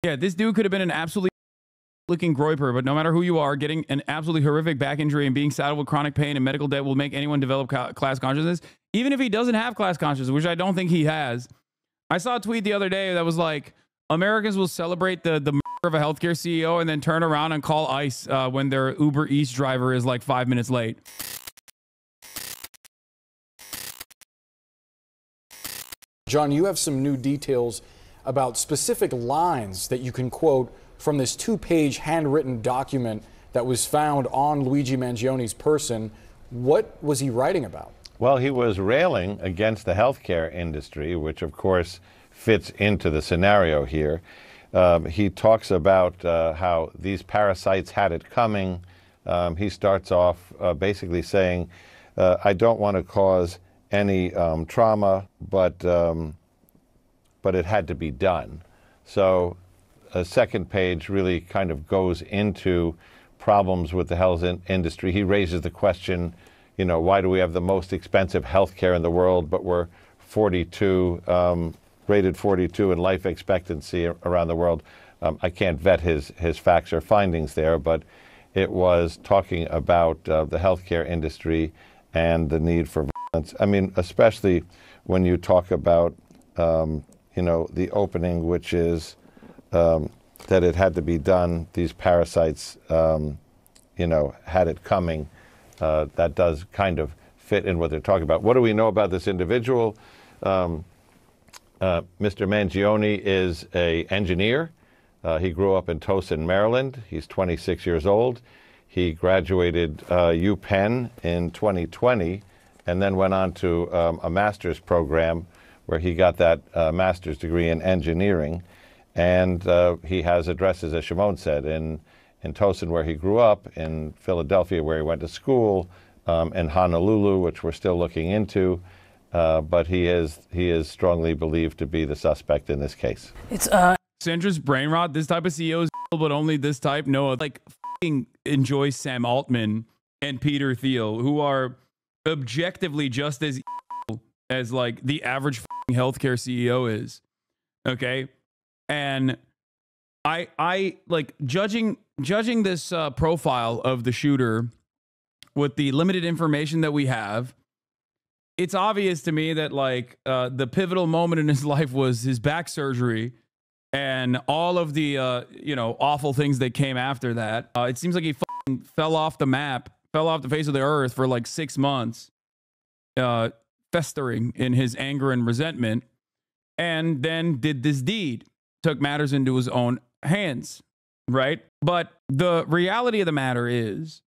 Yeah, this dude could have been an absolutely looking groiper, but no matter who you are, getting an absolutely horrific back injury and being saddled with chronic pain and medical debt will make anyone develop class consciousness, even if he doesn't have class consciousness, which I don't think he has. I saw a tweet the other day that was like, Americans will celebrate the murder of a healthcare CEO and then turn around and call ICE when their Uber Eats driver is like 5 minutes late. John, you have some new details about specific lines that you can quote from this 2-page handwritten document that was found on Luigi Mangioni's person. What was he writing about? Well, he was railing against the healthcare industry, which of course fits into the scenario here. He talks about how these parasites had it coming. He starts off basically saying, I don't want to cause any trauma, but it had to be done. So a second page really kind of goes into problems with the health industry. He raises the question, you know, why do we have the most expensive healthcare in the world, but we're 42, rated 42 in life expectancy around the world? I can't vet his facts or findings there, but it was talking about the healthcare industry and the need for violence. I mean, especially when you talk about, you know, the opening, which is that it had to be done. These parasites, you know, had it coming. That does kind of fit in what they're talking about. What do we know about this individual? Mr. Mangioni is an engineer. He grew up in Towson, Maryland. He's 26 years old. He graduated UPenn in 2020 and then went on to a master's program where he got that master's degree in engineering. And he has addresses, as Shimon said, in Towson, where he grew up, in Philadelphia, where he went to school, in Honolulu, which we're still looking into. But he is strongly believed to be the suspect in this case. It's Sandra's brain rot. This type of CEO is, but only this type. No, like f***ing enjoy Sam Altman and Peter Thiel, who are objectively just as like the average healthcare CEO is. Okay. And I like judging this profile of the shooter with the limited information that we have. It's obvious to me that like the pivotal moment in his life was his back surgery and all of the you know, awful things that came after that. It seems like he fell off the map, fell off the face of the earth for like 6 months, festering in his anger and resentment, and then did this deed. Took matters into his own hands, right? But the reality of the matter is,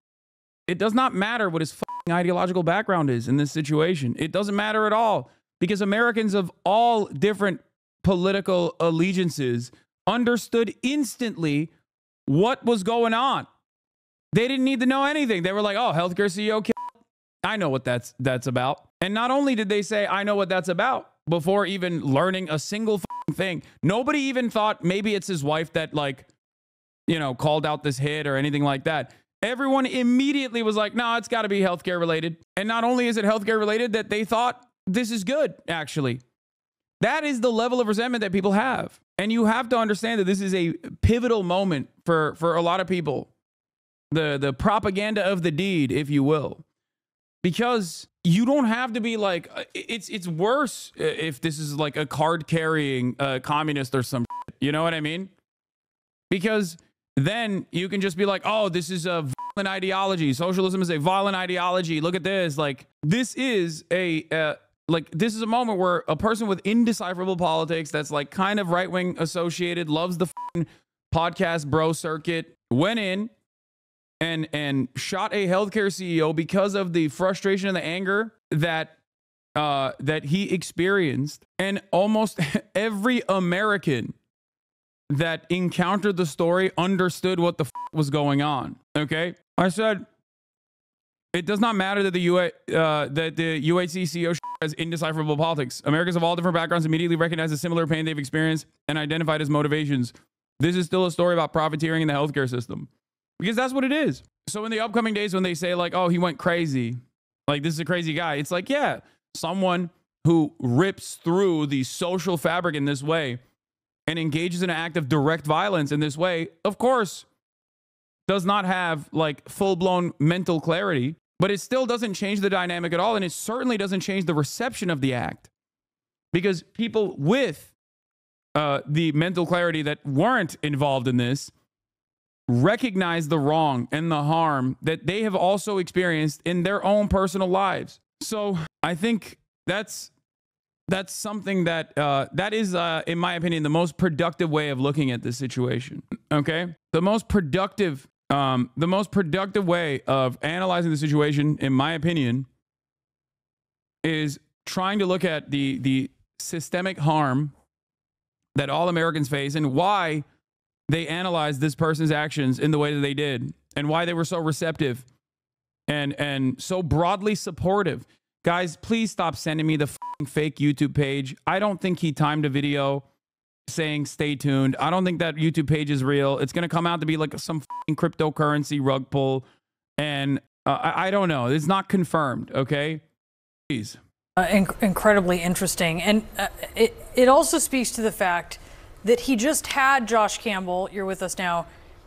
it does not matter what his ideological background is in this situation. It doesn't matter at all, because Americans of all different political allegiances understood instantly what was going on. They didn't need to know anything. They were like, oh, healthcare CEO killed. I know what that's about. And not only did they say, I know what that's about, before even learning a single thing. Nobody even thought maybe it's his wife that, like, you know, called out this hit or anything like that. Everyone immediately was like, no, it's got to be healthcare related. And not only is it healthcare related, that they thought this is good, actually. That is the level of resentment that people have. And you have to understand that this is a pivotal moment for a lot of people. The propaganda of the deed, if you will. Because you don't have to be like, it's worse if this is like a card-carrying communist or some shit, you know what I mean? Because then you can just be like, oh, this is a violent ideology. Socialism is a violent ideology. Look at this. Like, this is a moment where a person with indecipherable politics that's like kind of right-wing associated, loves the podcast bro circuit, went in and shot a healthcare CEO because of the frustration and the anger that he experienced. And almost every American that encountered the story understood what the was going on. Okay, I said it does not matter that the UHC CEO has indecipherable politics. Americans of all different backgrounds immediately recognize the similar pain they've experienced and identified as motivations. This is still a story about profiteering in the healthcare system. Because that's what it is. So in the upcoming days, when they say like, oh, he went crazy, like this is a crazy guy, it's like, yeah, someone who rips through the social fabric in this way and engages in an act of direct violence in this way, of course, does not have like full-blown mental clarity, but it still doesn't change the dynamic at all. And it certainly doesn't change the reception of the act, because people with the mental clarity that weren't involved in this recognize the wrong and the harm that they have also experienced in their own personal lives. So I think that's something that that is, in my opinion, the most productive way of looking at this situation. Okay, the most productive way of analyzing the situation, in my opinion, is trying to look at the systemic harm that all Americans face and why they analyzed this person's actions in the way that they did, and why they were so receptive and so broadly supportive. Guys, please stop sending me the fake YouTube page. I don't think he timed a video saying stay tuned. I don't think that YouTube page is real. It's going to come out to be like some cryptocurrency rug pull. And I don't know. It's not confirmed. Okay. Please. Incredibly interesting. And it also speaks to the fact that he just had Josh Campbell, you're with us now,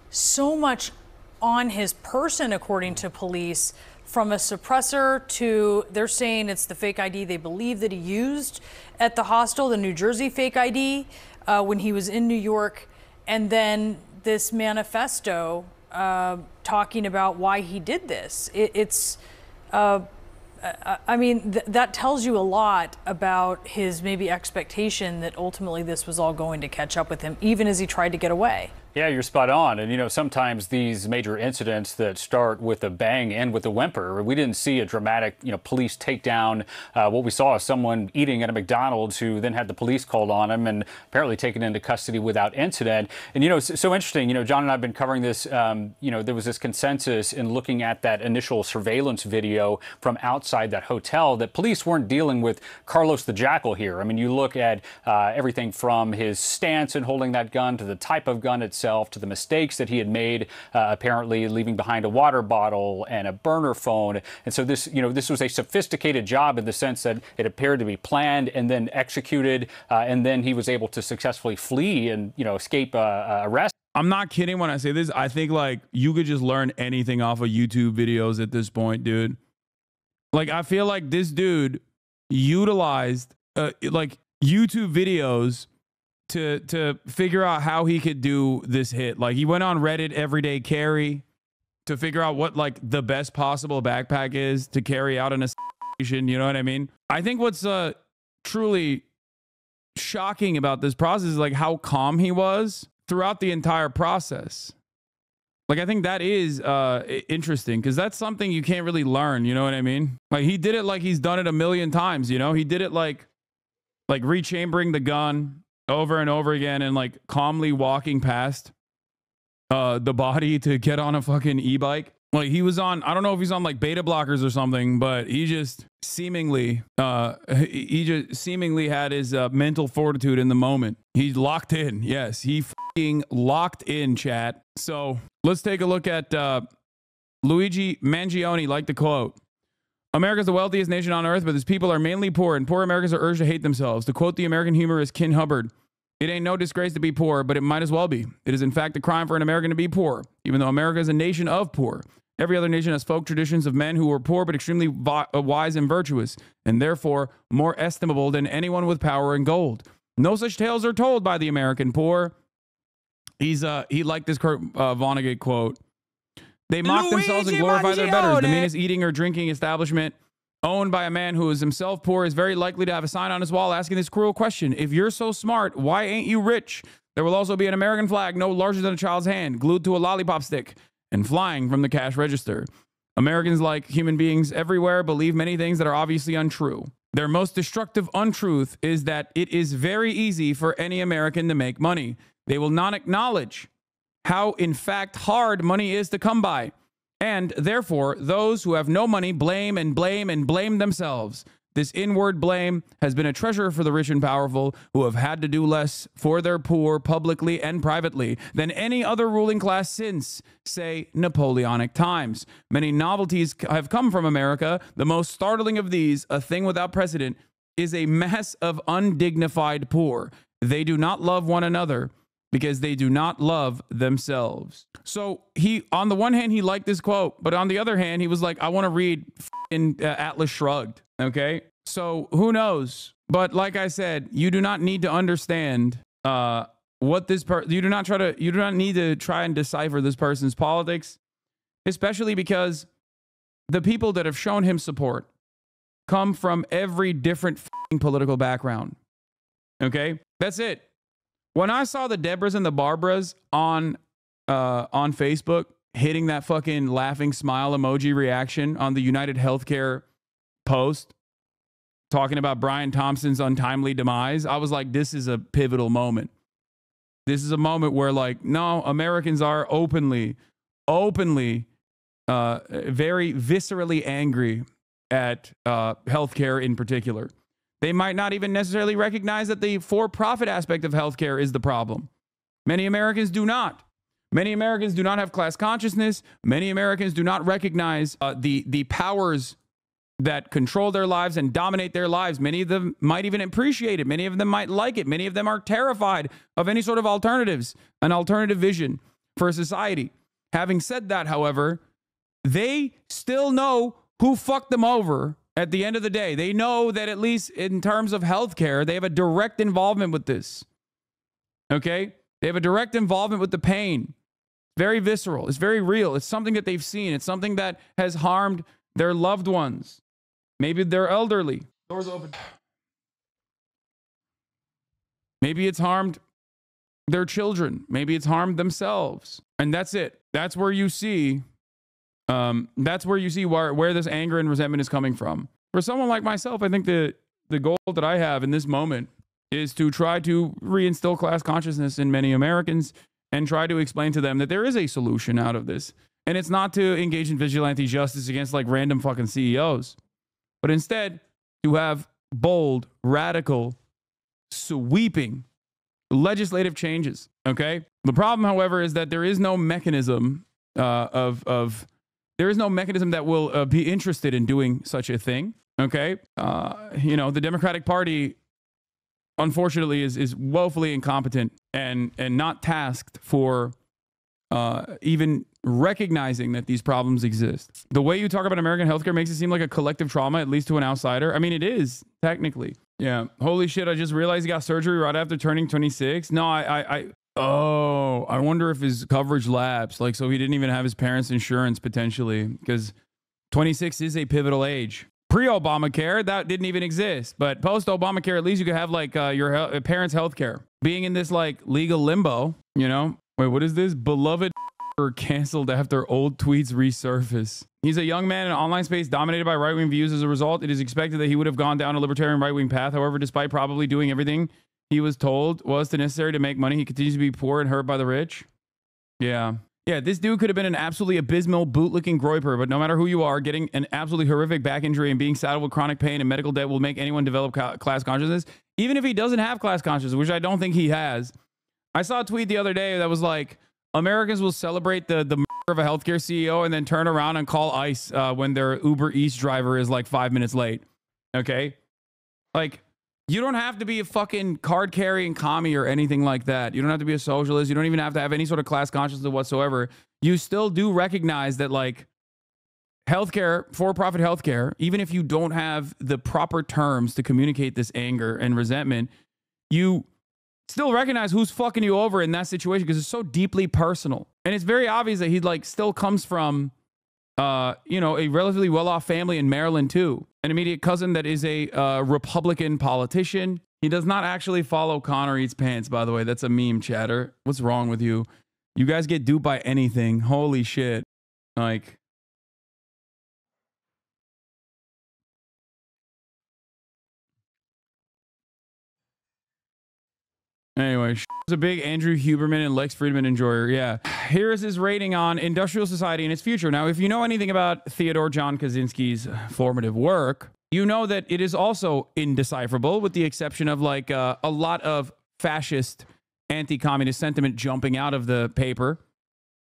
so much on his person, according to police, from a suppressor to, they're saying it's the fake ID they believe that he used at the hostel, the New Jersey fake ID, when he was in New York, and then this manifesto talking about why he did this. I mean, that tells you a lot about his maybe expectation that ultimately this was all going to catch up with him, even as he tried to get away. Yeah, you're spot on. And, you know, sometimes these major incidents that start with a bang end with a whimper. We didn't see a dramatic, police takedown. What we saw is someone eating at a McDonald's who then had the police called on him and apparently taken into custody without incident. And, it's so interesting. John and I have been covering this. There was this consensus in looking at that initial surveillance video from outside that hotel that police weren't dealing with Carlos the Jackal here. I mean, you look at everything from his stance in holding that gun to the type of gun itself, to the mistakes that he had made, apparently leaving behind a water bottle and a burner phone. And so this was a sophisticated job in the sense that it appeared to be planned and then executed, and then he was able to successfully flee and, escape arrest. I'm not kidding when I say this. I think like you could just learn anything off of YouTube videos at this point, dude. Like, I feel like this dude utilized like YouTube videos to figure out how he could do this hit. Like, he went on Reddit Everyday Carry to figure out what like the best possible backpack is to carry out in a situation. You know what I mean? I think what's truly shocking about this process is like how calm he was throughout the entire process. Like, I think that is interesting, because that's something you can't really learn. You know what I mean? Like, he did it like he's done it a million times. He did it like rechambering the gun over and over again and like calmly walking past the body to get on a fucking e-bike. Like, he was on, I don't know if he's on like beta blockers or something, but he just seemingly had his mental fortitude in the moment. He's locked in. Yes, he fucking locked in, chat. So let's take a look at Luigi Mangione, like the quote. America's the wealthiest nation on earth, but its people are mainly poor, and poor Americans are urged to hate themselves. To quote the American humorist Ken Hubbard, it ain't no disgrace to be poor, but it might as well be. It is in fact a crime for an American to be poor, even though America is a nation of poor. Every other nation has folk traditions of men who were poor but extremely wise and virtuous, and therefore more estimable than anyone with power and gold. No such tales are told by the American poor. He liked this Kurt Vonnegut quote. They mock themselves and glorify their betters. The meanest eating or drinking establishment owned by a man who is himself poor is very likely to have a sign on his wall asking this cruel question. If you're so smart, why ain't you rich? There will also be an American flag no larger than a child's hand, glued to a lollipop stick and flying from the cash register. Americans, like human beings everywhere, believe many things that are obviously untrue. Their most destructive untruth is that it is very easy for any American to make money. They will not acknowledge how, in fact, hard money is to come by. And therefore, those who have no money blame and blame and blame themselves. This inward blame has been a treasure for the rich and powerful, who have had to do less for their poor publicly and privately than any other ruling class since, say, Napoleonic times. Many novelties have come from America. The most startling of these, a thing without precedent, is a mass of undignified poor. They do not love one another because they do not love themselves. So he, on the one hand, he liked this quote, but on the other hand, he was like, I want to read Atlas Shrugged. Okay. So who knows? But like I said, you do not need to understand what this you do not need to try and decipher this person's politics, especially because the people that have shown him support come from every different political background. Okay? That's it. When I saw the Debras and the Barbaras on Facebook hitting that fucking laughing smile emoji reaction on the United Healthcare post talking about Brian Thompson's untimely demise, I was like, this is a pivotal moment. This is a moment where, like, no, Americans are openly, very viscerally angry at healthcare in particular. They might not even necessarily recognize that the for-profit aspect of healthcare is the problem. Many Americans do not. Many Americans do not have class consciousness. Many Americans do not recognize the powers that control their lives and dominate their lives. Many of them might even appreciate it. Many of them might like it. Many of them are terrified of any sort of alternatives, an alternative vision for society. Having said that, however, they still know who fucked them over at the end of the day. They know that at least in terms of healthcare, they have a direct involvement with this. Okay? They have a direct involvement with the pain. Very visceral. It's very real. It's something that they've seen. It's something that has harmed their loved ones. Maybe they're elderly. Doors open. Maybe it's harmed their children. Maybe it's harmed themselves. And that's it. That's where you see where this anger and resentment is coming from. For someone like myself, I think the goal that I have in this moment is to try to reinstill class consciousness in many Americans and try to explain to them that there is a solution out of this. And it's not to engage in vigilante justice against like random fucking CEOs, but instead to have bold, radical, sweeping legislative changes. Okay. The problem, however, is that there is no mechanism there is no mechanism that will be interested in doing such a thing. Okay. The Democratic Party, unfortunately, is woefully incompetent and not tasked for even recognizing that these problems exist. The way you talk about American healthcare makes it seem like a collective trauma, at least to an outsider. I mean, it is, technically. Yeah. Holy shit, I just realized he got surgery right after turning 26. No, I wonder if his coverage lapsed. Like, so he didn't even have his parents' insurance, potentially, because 26 is a pivotal age. Pre-Obamacare, that didn't even exist. But post-Obamacare, at least you could have, like, your parents' health care. Being in this, like, legal limbo, you know? Wait, what is this? Beloved canceled after old tweets resurface. He's a young man in an online space dominated by right-wing views. As a result, it is expected that he would have gone down a libertarian right-wing path. However, despite probably doing everything he was told was necessary to make money, he continues to be poor and hurt by the rich. Yeah. Yeah, this dude could have been an absolutely abysmal bootlicking groiper, but no matter who you are, getting an absolutely horrific back injury and being saddled with chronic pain and medical debt will make anyone develop class consciousness, even if he doesn't have class consciousness, which I don't think he has. I saw a tweet the other day that was like, Americans will celebrate the murder of a healthcare CEO and then turn around and call ICE when their Uber Eats driver is like 5 minutes late. Okay? Like, you don't have to be a fucking card-carrying commie or anything like that. You don't have to be a socialist. You don't even have to have any sort of class consciousness whatsoever. You still do recognize that, like, healthcare, for-profit healthcare, even if you don't have the proper terms to communicate this anger and resentment, you still recognize who's fucking you over in that situation because it's so deeply personal. And it's very obvious that he, like, still comes from, a relatively well-off family in Maryland, too. An immediate cousin that is a Republican politician. He does not actually follow Connor Eats Pants, by the way. That's a meme, chatter. What's wrong with you? You guys get duped by anything. Holy shit. Like, anyway, is a big Andrew Huberman and Lex Friedman enjoyer. Yeah. Here is his rating on industrial society and its future. Now, if you know anything about Theodore John Kaczynski's formative work, you know that it is also indecipherable, with the exception of like a lot of fascist anti-communist sentiment jumping out of the paper.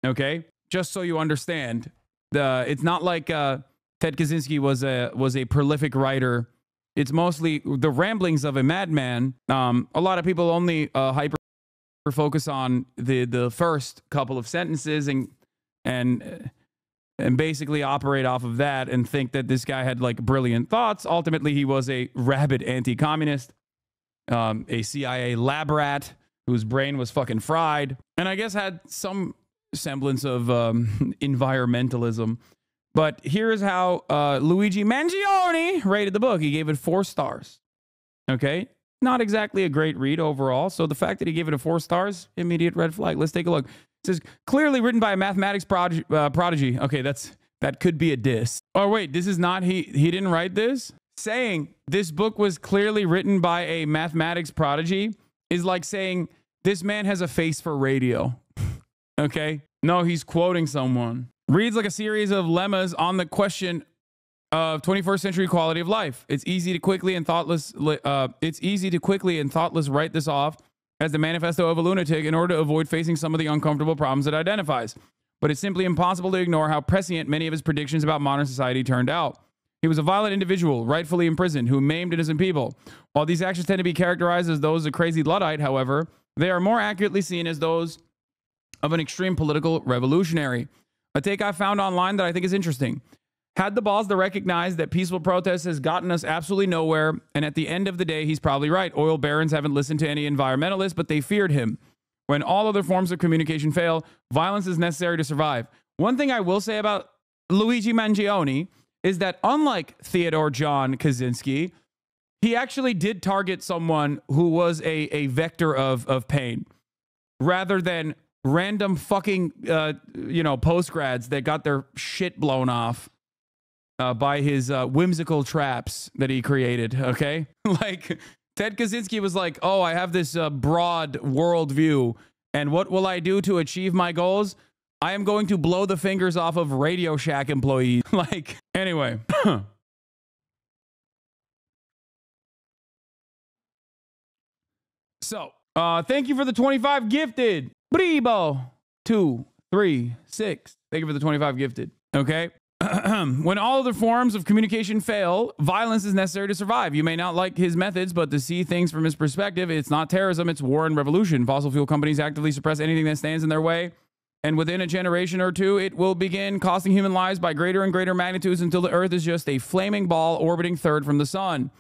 Okay? Just so you understand, it's not like Ted Kaczynski was a prolific writer It's mostly the ramblings of a madman. A lot of people only hyper focus on the first couple of sentences and basically operate off of that and think that this guy had like brilliant thoughts. Ultimately, he was a rabid anti-communist, a CIA lab rat whose brain was fucking fried, and I guess had some semblance of environmentalism. But here's how Luigi Mangione rated the book. He gave it 4 stars. Okay? Not exactly a great read overall. So the fact that he gave it a 4 stars, immediate red flag. Let's take a look. It says, clearly written by a mathematics prodigy. Okay, that could be a diss. Oh, wait, this is not, he didn't write this? Saying this book was clearly written by a mathematics prodigy is like saying this man has a face for radio. Okay? No, he's quoting someone. Reads like a series of lemmas on the question of 21st century quality of life. It's easy to quickly and thoughtless write this off as the manifesto of a lunatic in order to avoid facing some of the uncomfortable problems it identifies. But it's simply impossible to ignore how prescient many of his predictions about modern society turned out. He was a violent individual, rightfully imprisoned, who maimed innocent people. While these actions tend to be characterized as those of a crazy Luddite, however, they are more accurately seen as those of an extreme political revolutionary. A take I found online that I think is interesting. Had the balls to recognize that peaceful protest has gotten us absolutely nowhere, and at the end of the day, he's probably right. Oil barons haven't listened to any environmentalists, but they feared him. When all other forms of communication fail, violence is necessary to survive. One thing I will say about Luigi Mangione is that unlike Theodore John Kaczynski, he actually did target someone who was a vector of pain, rather than random fucking, post-grads that got their shit blown off by his whimsical traps that he created, okay? Like, Ted Kaczynski was like, oh, I have this broad worldview, and what will I do to achieve my goals? I am going to blow the fingers off of Radio Shack employees. Like, anyway. So, thank you for the 25 gifted. Bribo 236. Thank you for the 25 gifted. Okay. When all other forms of communication fail, violence is necessary to survive. You may not like his methods, but to see things from his perspective, it's not terrorism, it's war and revolution. Fossil fuel companies actively suppress anything that stands in their way, and within a generation or two, it will begin costing human lives by greater and greater magnitudes until the Earth is just a flaming ball orbiting third from the sun.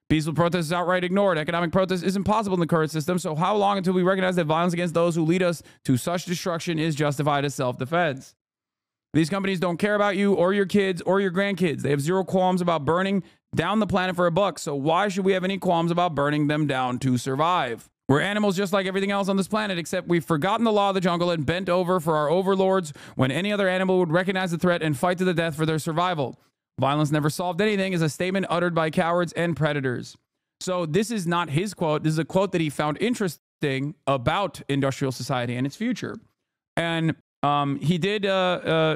Peaceful protest is outright ignored. Economic protest is impossible in the current system, so how long until we recognize that violence against those who lead us to such destruction is justified as self-defense? These companies don't care about you or your kids or your grandkids. They have zero qualms about burning down the planet for a buck, so why should we have any qualms about burning them down to survive? We're animals just like everything else on this planet, except we've forgotten the law of the jungle and bent over for our overlords when any other animal would recognize the threat and fight to the death for their survival. Violence never solved anything is a statement uttered by cowards and predators. So this is not his quote. This is a quote that he found interesting about industrial society and its future. And he did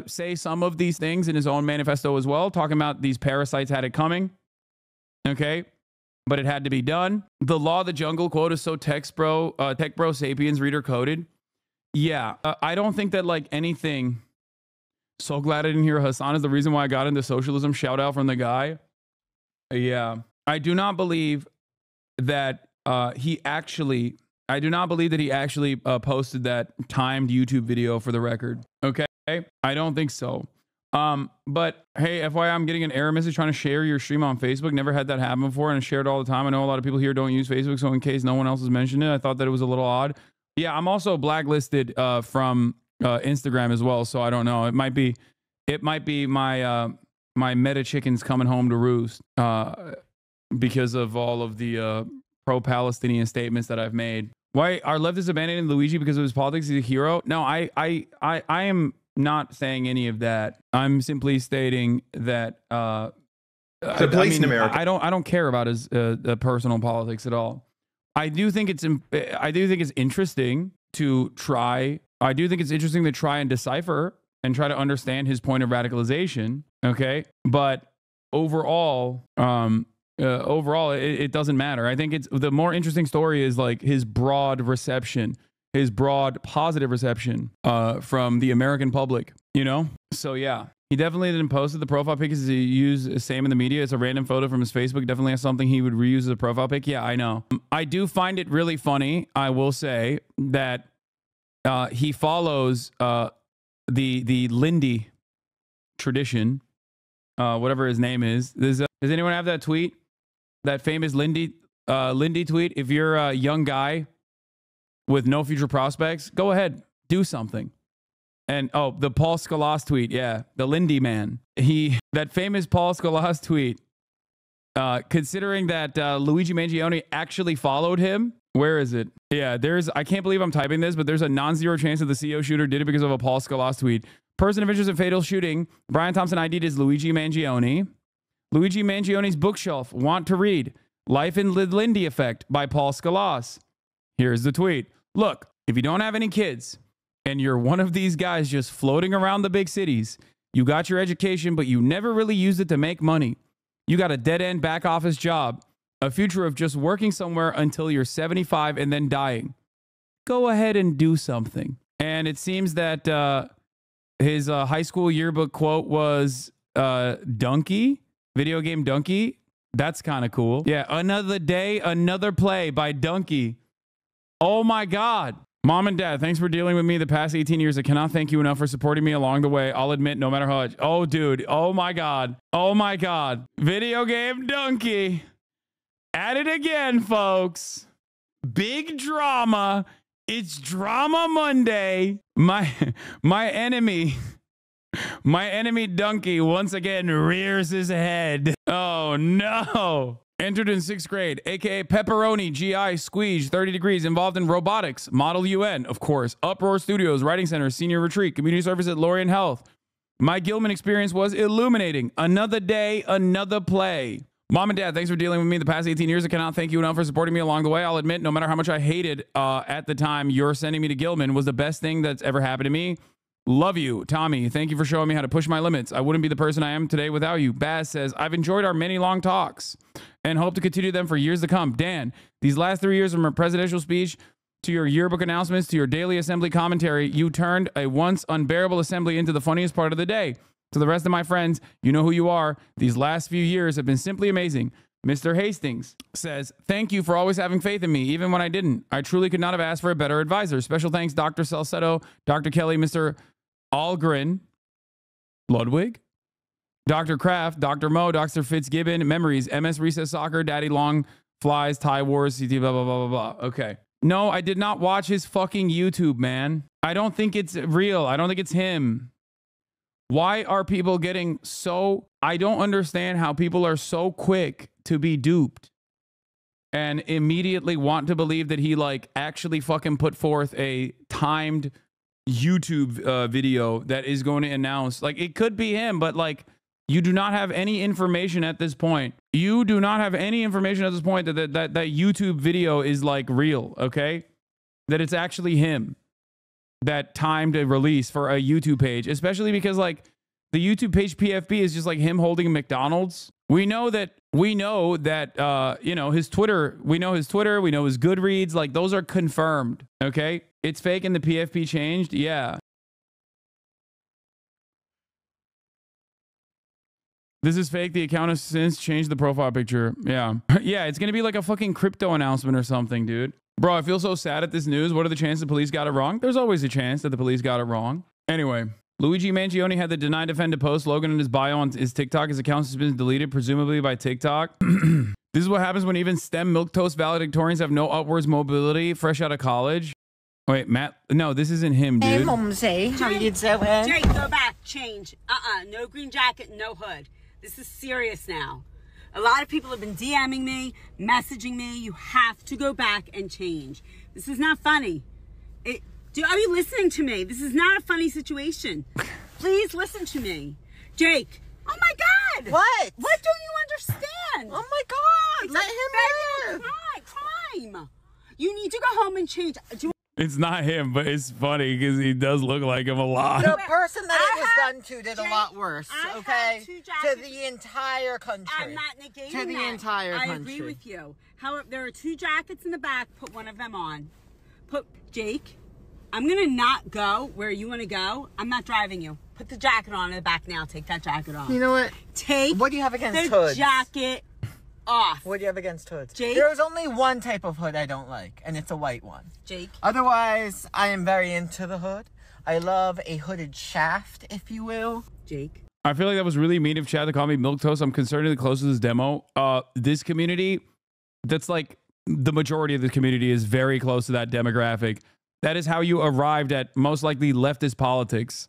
say some of these things in his own manifesto as well, talking about these parasites had it coming. Okay. But it had to be done. The law of the jungle quote is so tech bro sapiens reader coded. Yeah. I don't think that like anything. So glad I didn't hear Hasan is the reason why I got into socialism. Shout out from the guy. Yeah. I do not believe that he actually posted that timed YouTube video for the record. Okay. I don't think so. But hey, FYI, I'm getting an error message trying to share your stream on Facebook. Never had that happen before, and I share it all the time. I know a lot of people here don't use Facebook, so in case no one else has mentioned it, I thought that it was a little odd. Yeah, I'm also blacklisted from Instagram as well, so I don't know. It might be my my meta chickens coming home to roost because of all of the pro-Palestinian statements that I've made. Why are leftists abandoning Luigi because of his politics? He's a hero. No, I am not saying any of that. I'm simply stating that the place in America. I don't care about his personal politics at all. I do think it's interesting to try. I do think it's interesting to try and decipher and try to understand his point of radicalization. Okay, but overall, it doesn't matter. I think it's the more interesting story is like his broad reception, his broad positive reception from the American public. You know, so yeah. He definitely didn't post it. The profile pic is he used the same in the media. It's a random photo from his Facebook. Definitely has something he would reuse as a profile pic. Yeah, I know. I do find it really funny. I will say that he follows the Lindy tradition, whatever his name is. Does anyone have that tweet? That famous Lindy tweet? If you're a young guy with no future prospects, go ahead, do something. And oh, the Paul Scalas tweet, yeah, the Lindy man. That famous Paul Scalas tweet. Considering that Luigi Mangione actually followed him. Where is it? Yeah, I can't believe I'm typing this, but there's a non-zero chance that the CEO shooter did it because of a Paul Scalas tweet. Person of interest in fatal shooting. Brian Thompson ID'd is Luigi Mangione. Luigi Mangione's bookshelf. Want to read Life in the Lindy Effect by Paul Scalas. Here's the tweet. Look, if you don't have any kids and you're one of these guys just floating around the big cities, you got your education, but you never really used it to make money. You got a dead-end back office job, a future of just working somewhere until you're 75 and then dying. Go ahead and do something. And it seems that his high school yearbook quote was Donkey, video game Donkey. That's kind of cool. Yeah, another day, another play by Donkey. Oh my God. Mom and Dad, thanks for dealing with me the past 18 years. I cannot thank you enough for supporting me along the way. I'll admit, no matter how much. Oh, dude. Oh, my God. Oh, my God. Video game Donkey. At it again, folks. Big drama. It's Drama Monday. My enemy Donkey once again rears his head. Oh, no. Entered in 6th grade, a.k.a. Pepperoni, GI, Squeege, 30 degrees, involved in robotics, Model UN, of course, Uproar Studios, Writing Center, Senior Retreat, Community Service at Lorien Health. My Gilman experience was illuminating. Another day, another play. Mom and Dad, thanks for dealing with me the past 18 years. I cannot thank you enough for supporting me along the way. I'll admit, no matter how much I hated at the time, your sending me to Gilman was the best thing that's ever happened to me. Love you, Tommy. Thank you for showing me how to push my limits. I wouldn't be the person I am today without you. Baz says, I've enjoyed our many long talks and hope to continue them for years to come. Dan, these last 3 years from your presidential speech to your yearbook announcements to your daily assembly commentary, you turned a once unbearable assembly into the funniest part of the day. To the rest of my friends, you know who you are. These last few years have been simply amazing. Mr. Hastings says, thank you for always having faith in me, even when I didn't. I truly could not have asked for a better advisor. Special thanks, Dr. Salcedo, Dr. Kelly, Mr. Algren, Ludwig, Dr. Kraft, Dr. Mo, Dr. Fitzgibbon, Memories, MS Recess Soccer, Daddy Long, Flies, Thai Wars, CT, blah, blah, blah, blah, blah. Okay. No, I did not watch his fucking YouTube, man. I don't think it's real. I don't think it's him. Why are people getting so... I don't understand how people are so quick to be duped and immediately want to believe that he, like, actually fucking put forth a timed YouTube video that is going to announce... Like, it could be him, but, like, you do not have any information at this point. You do not have any information at this point that YouTube video is, like, real, okay? That it's actually him that timed a release for a YouTube page, especially because, like, the YouTube page PFP is just like him holding McDonald's. We know that you know, his Twitter, we know his Goodreads, like those are confirmed. Okay. It's fake and the PFP changed. Yeah. This is fake. The account has since changed the profile picture. Yeah. Yeah. It's going to be like a fucking crypto announcement or something, dude. Bro, I feel so sad at this news. What are the chances the police got it wrong? There's always a chance that the police got it wrong. Anyway, Luigi Mangione had the deny defend to post slogan in his bio on his TikTok. His account has been deleted, presumably by TikTok. This is what happens when even STEM milquetoast valedictorians have no upwards mobility fresh out of college. Wait, Matt? No, this isn't him, dude. Hey, Mumsy. How you doing? Jake, go back. Change. No green jacket, no hood. This is serious now. A lot of people have been DMing me, messaging me. You have to go back and change. This is not funny. Are you listening to me? This is not a funny situation. Please listen to me. Jake. Oh my God. What? What don't you understand? Oh my God. It's Let him live. Crime. You need to go home and change. It's not him, but it's funny because he does look like him a lot. The person that it was done to did a lot worse, okay? To the entire country. I'm not negating To the that. entire country. I agree with you. However, there are 2 jackets in the back. Put one of them on. Jake, I'm gonna not go where you wanna go. I'm not driving you. Put the jacket on in the back now. Take that jacket off. You know what? What do you have against the hoods? jacket off. What do you have against hoods? Jake? There's only one type of hood I don't like, and it's a white one. Jake? Otherwise, I am very into the hood. I love a hooded shaft, if you will. Jake? I feel like that was really mean of Chad to call me milquetoast. I'm concernedly close to this demo. This community, that's like the majority of the community is very close to that demographic. That is how you arrived at most likely leftist politics.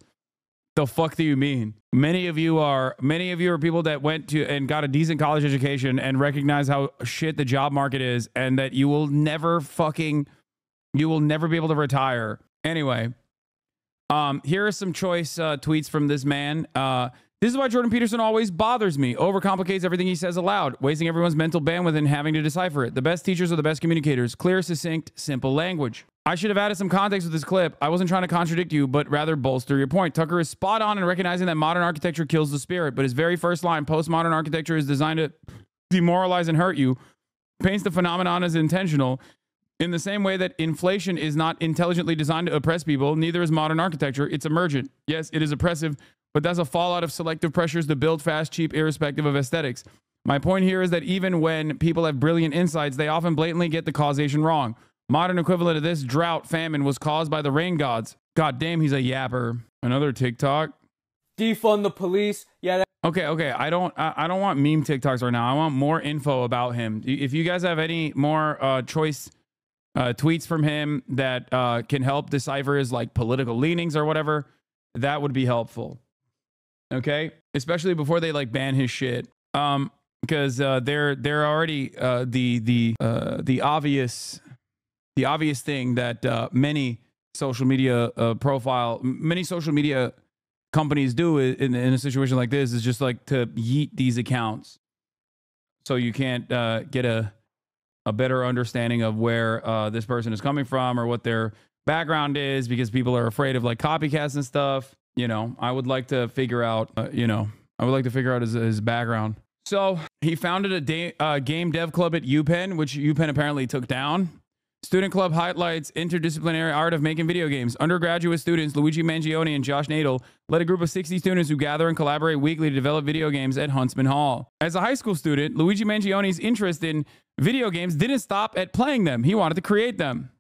The fuck do you mean? Many of you are people that went to and got a decent college education and recognize how shit the job market is and that you will never be able to retire. Anyway, here are some choice tweets from this man. This is why Jordan Peterson always bothers me. Overcomplicates everything he says aloud, wasting everyone's mental bandwidth and having to decipher it. The best teachers are the best communicators. Clear, succinct, simple language. I should have added some context with this clip. I wasn't trying to contradict you, but rather bolster your point. Tucker is spot on in recognizing that modern architecture kills the spirit, but his very first line, postmodern architecture is designed to demoralize and hurt you, paints the phenomenon as intentional. In the same way that inflation is not intelligently designed to oppress people, neither is modern architecture. It's emergent. Yes, it is oppressive, but that's a fallout of selective pressures to build fast, cheap, irrespective of aesthetics. My point here is that even when people have brilliant insights, they often blatantly get the causation wrong. Modern equivalent of this drought famine was caused by the rain gods. God damn, he's a yapper. Another TikTok. Defund the police. Yeah. Okay. I don't want meme TikToks right now. I want more info about him. If you guys have any more choice tweets from him that can help decipher his like political leanings or whatever, that would be helpful. Okay, especially before they like ban his shit. Because they're already the obvious thing that many social media companies do in a situation like this is just like to yeet these accounts, so you can't get a better understanding of where this person is coming from or what their background is, because people are afraid of like copycats and stuff. You know, I would like to figure out, his background. So he founded a game dev club at UPenn, which UPenn apparently took down. Student club highlights interdisciplinary art of making video games. Undergraduate students Luigi Mangione and Josh Nadel led a group of 60 students who gather and collaborate weekly to develop video games at Huntsman Hall. As a high school student, Luigi Mangione's interest in video games didn't stop at playing them. He wanted to create them.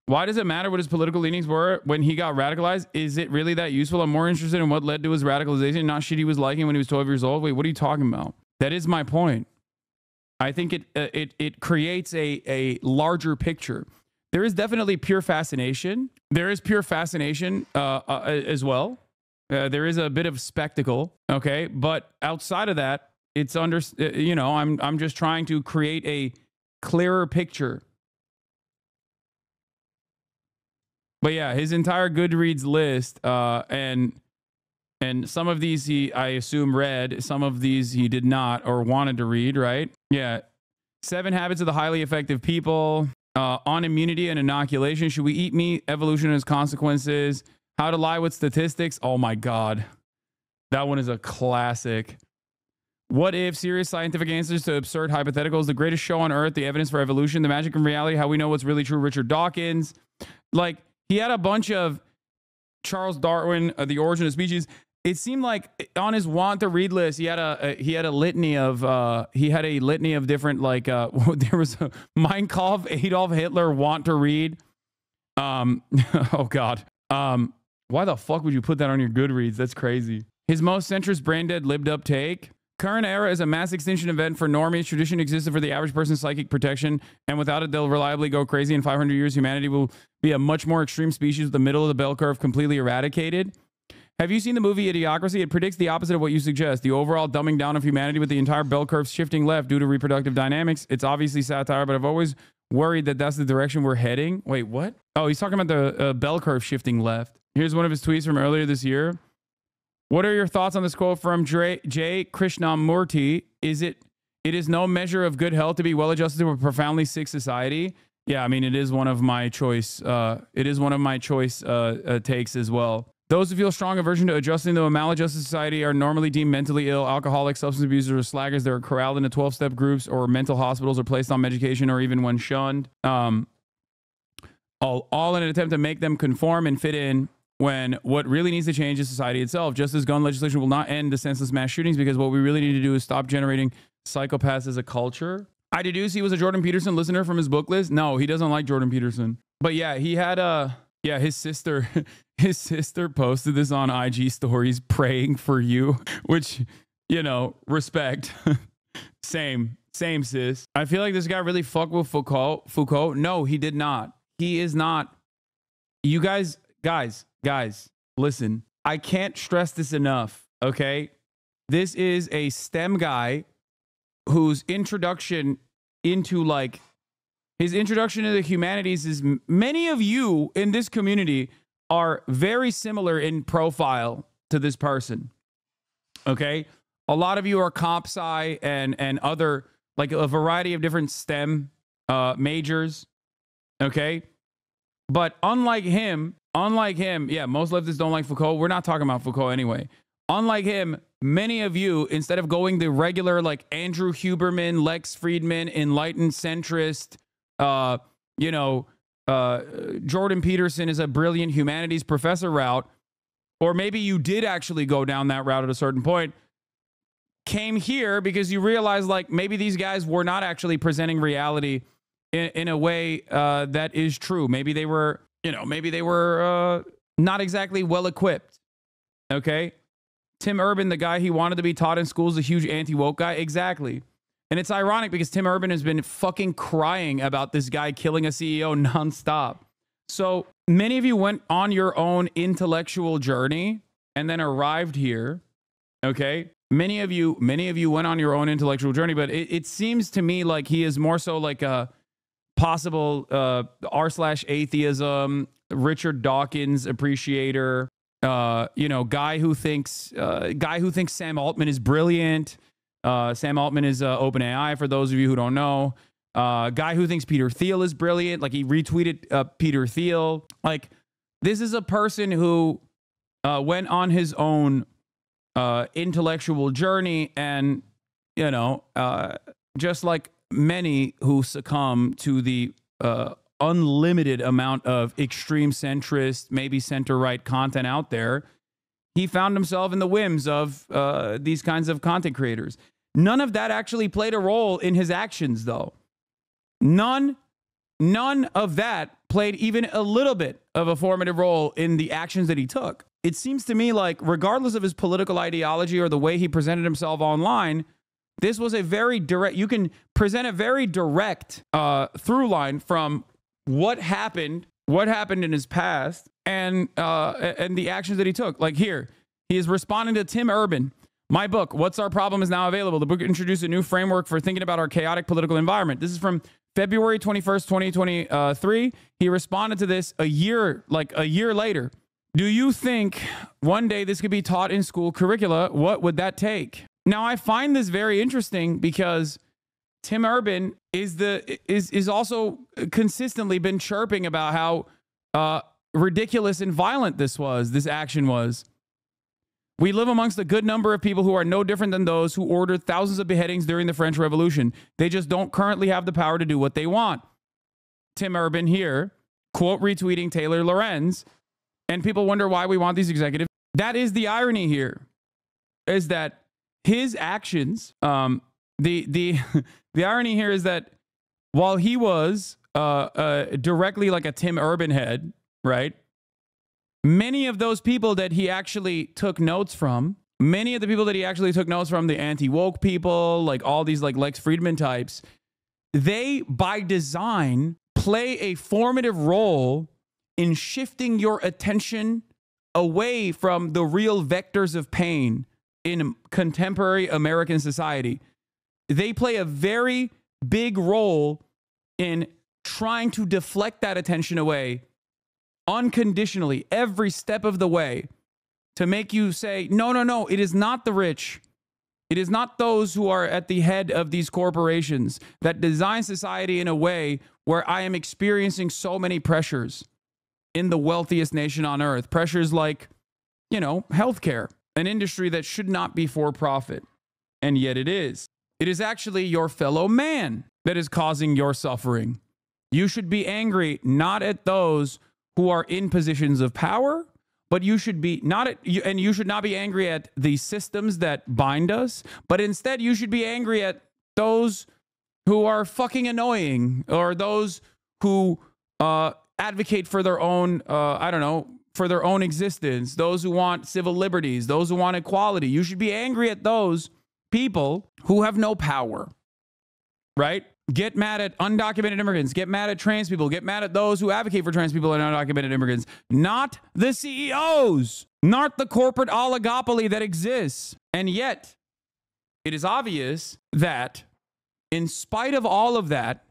Why does it matter what his political leanings were when he got radicalized? Is it really that useful? I'm more interested in what led to his radicalization, not shit he was liking when he was 12 years old. Wait, what are you talking about? That is my point. I think it creates a larger picture. There is definitely pure fascination. There is pure fascination as well. There is a bit of spectacle, okay? But outside of that, it's I'm just trying to create a clearer picture. But yeah, his entire Goodreads list, and some of these I assume read, some of these he did not or wanted to read, right? Yeah. 7 Habits of the Highly Effective People, on immunity and inoculation. Should we eat meat? Evolution and its consequences. How to lie with statistics. Oh my God. That one is a classic. What if? Serious scientific answers to absurd hypotheticals. The greatest show on earth. The evidence for evolution. The magic and reality. How we know what's really true. Richard Dawkins. Like, he had a bunch of Charles Darwin, The Origin of Species. It seemed like on his want to read list, he had a litany of different, like, there was a Mein Kampf, Adolf Hitler, want to read. Oh God. Why the fuck would you put that on your Goodreads? That's crazy. His most centrist brain dead lived up take. Current era is a mass extinction event for normies. Tradition existed for the average person's psychic protection, and without it, they'll reliably go crazy. In 500 years, humanity will be a much more extreme species with the middle of the bell curve completely eradicated. Have you seen the movie Idiocracy? It predicts the opposite of what you suggest. The overall dumbing down of humanity with the entire bell curve shifting left due to reproductive dynamics. It's obviously satire, but I've always worried that that's the direction we're heading. Wait, what? Oh, he's talking about the bell curve shifting left. Here's one of his tweets from earlier this year. What are your thoughts on this quote from J. Krishnamurti? It is no measure of good health to be well-adjusted to a profoundly sick society. Yeah, I mean, it is one of my choice. Takes as well. Those who feel strong aversion to adjusting to a maladjusted society are normally deemed mentally ill, alcoholics, substance abusers, or slackers. They're corralled into 12-step groups or mental hospitals or placed on medication or even when shunned. all in an attempt to make them conform and fit in, when what really needs to change is society itself. Just as gun legislation will not end the senseless mass shootings, because what we really need to do is stop generating psychopaths as a culture. I deduce he was a Jordan Peterson listener from his book list. No, he doesn't like Jordan Peterson. But yeah, he had his sister posted this on IG stories, praying for you, which, you know, respect. Same sis. I feel like this guy really fucked with Foucault. No, he did not. He is not. You guys, listen, I can't stress this enough. Okay. This is a STEM guy whose introduction into his introduction to the humanities is, many of you in this community are very similar in profile to this person. Okay. A lot of you are comp sci and other, like a variety of different STEM majors. Okay. But unlike him, yeah, most leftists don't like Foucault. We're not talking about Foucault anyway. Unlike him, many of you, instead of going the regular, like Andrew Huberman, Lex Friedman, enlightened centrist, Jordan Peterson is a brilliant humanities professor route, or maybe you did actually go down that route at a certain point, came here because you realized like maybe these guys were not actually presenting reality in a way that is true. Maybe they were, not exactly well equipped. Okay. Tim Urban, the guy he wanted to be taught in school, is a huge anti-woke guy. Exactly. And it's ironic because Tim Urban has been fucking crying about this guy killing a CEO nonstop. So many of you went on your own intellectual journey and then arrived here. Okay. Many of you went on your own intellectual journey, but it seems to me like he is more so like a possible r/atheism, Richard Dawkins appreciator, guy who thinks Sam Altman is brilliant. Sam Altman is OpenAI, for those of you who don't know. Guy who thinks Peter Thiel is brilliant. Like, he retweeted Peter Thiel. Like, this is a person who went on his own intellectual journey, and just like many who succumb to the unlimited amount of extreme centrist, maybe center-right content out there, he found himself in the whims of these kinds of content creators. None of that actually played a role in his actions, though. None of that played even a little bit of a formative role in the actions that he took. It seems to me like, regardless of his political ideology or the way he presented himself online, this was a very direct, you can present a very direct through line from what happened in his past and the actions that he took. Like, here, he is responding to Tim Urban. My book, What's Our Problem, is now available. The book introduced a new framework for thinking about our chaotic political environment. This is from February 21st, 2023. He responded to this a year later. Do you think one day this could be taught in school curricula? What would that take? Now, I find this very interesting because Tim Urban is also consistently been chirping about how ridiculous and violent this action was. We live amongst a good number of people who are no different than those who ordered thousands of beheadings during the French Revolution. They just don't currently have the power to do what they want. Tim Urban here, quote retweeting Taylor Lorenz, and people wonder why we want these executives. That is the irony here, is that his actions, the irony here is that while he was directly like a Tim Urban head, right? Many of those people that he actually took notes from, the anti-woke people, like all these like Lex Friedman types, they by design play a formative role in shifting your attention away from the real vectors of pain in contemporary American society. They play a very big role in trying to deflect that attention away unconditionally every step of the way, to make you say, no, it is not the rich. It is not those who are at the head of these corporations that design society in a way where I am experiencing so many pressures in the wealthiest nation on earth. Pressures like, healthcare, an industry that should not be for profit. And yet it is. It is actually your fellow man that is causing your suffering. You should be angry not at those who are in positions of power, but you should be not at, and you should not be angry at the systems that bind us, but instead you should be angry at those who are fucking annoying, or those who advocate for their own, I don't know, for their own existence, those who want civil liberties, those who want equality. You should be angry at those people who have no power, right? Get mad at undocumented immigrants, get mad at trans people, get mad at those who advocate for trans people and undocumented immigrants, not the CEOs, not the corporate oligopoly that exists. And yet, it is obvious that in spite of all of that,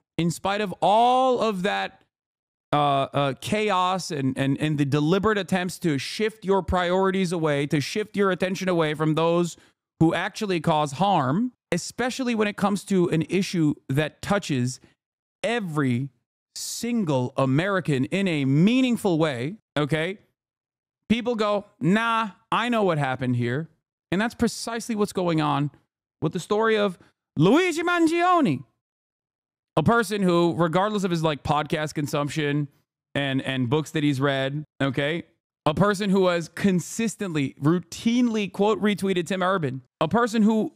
chaos and the deliberate attempts to shift your priorities away, to shift your attention away from those who actually cause harm, especially when it comes to an issue that touches every single American in a meaningful way, okay? People go, nah, I know what happened here. And that's precisely what's going on with the story of Luigi Mangione, a person who, regardless of his like podcast consumption and books that he's read, okay, a person who has consistently, routinely quote retweeted Tim Urban, a person who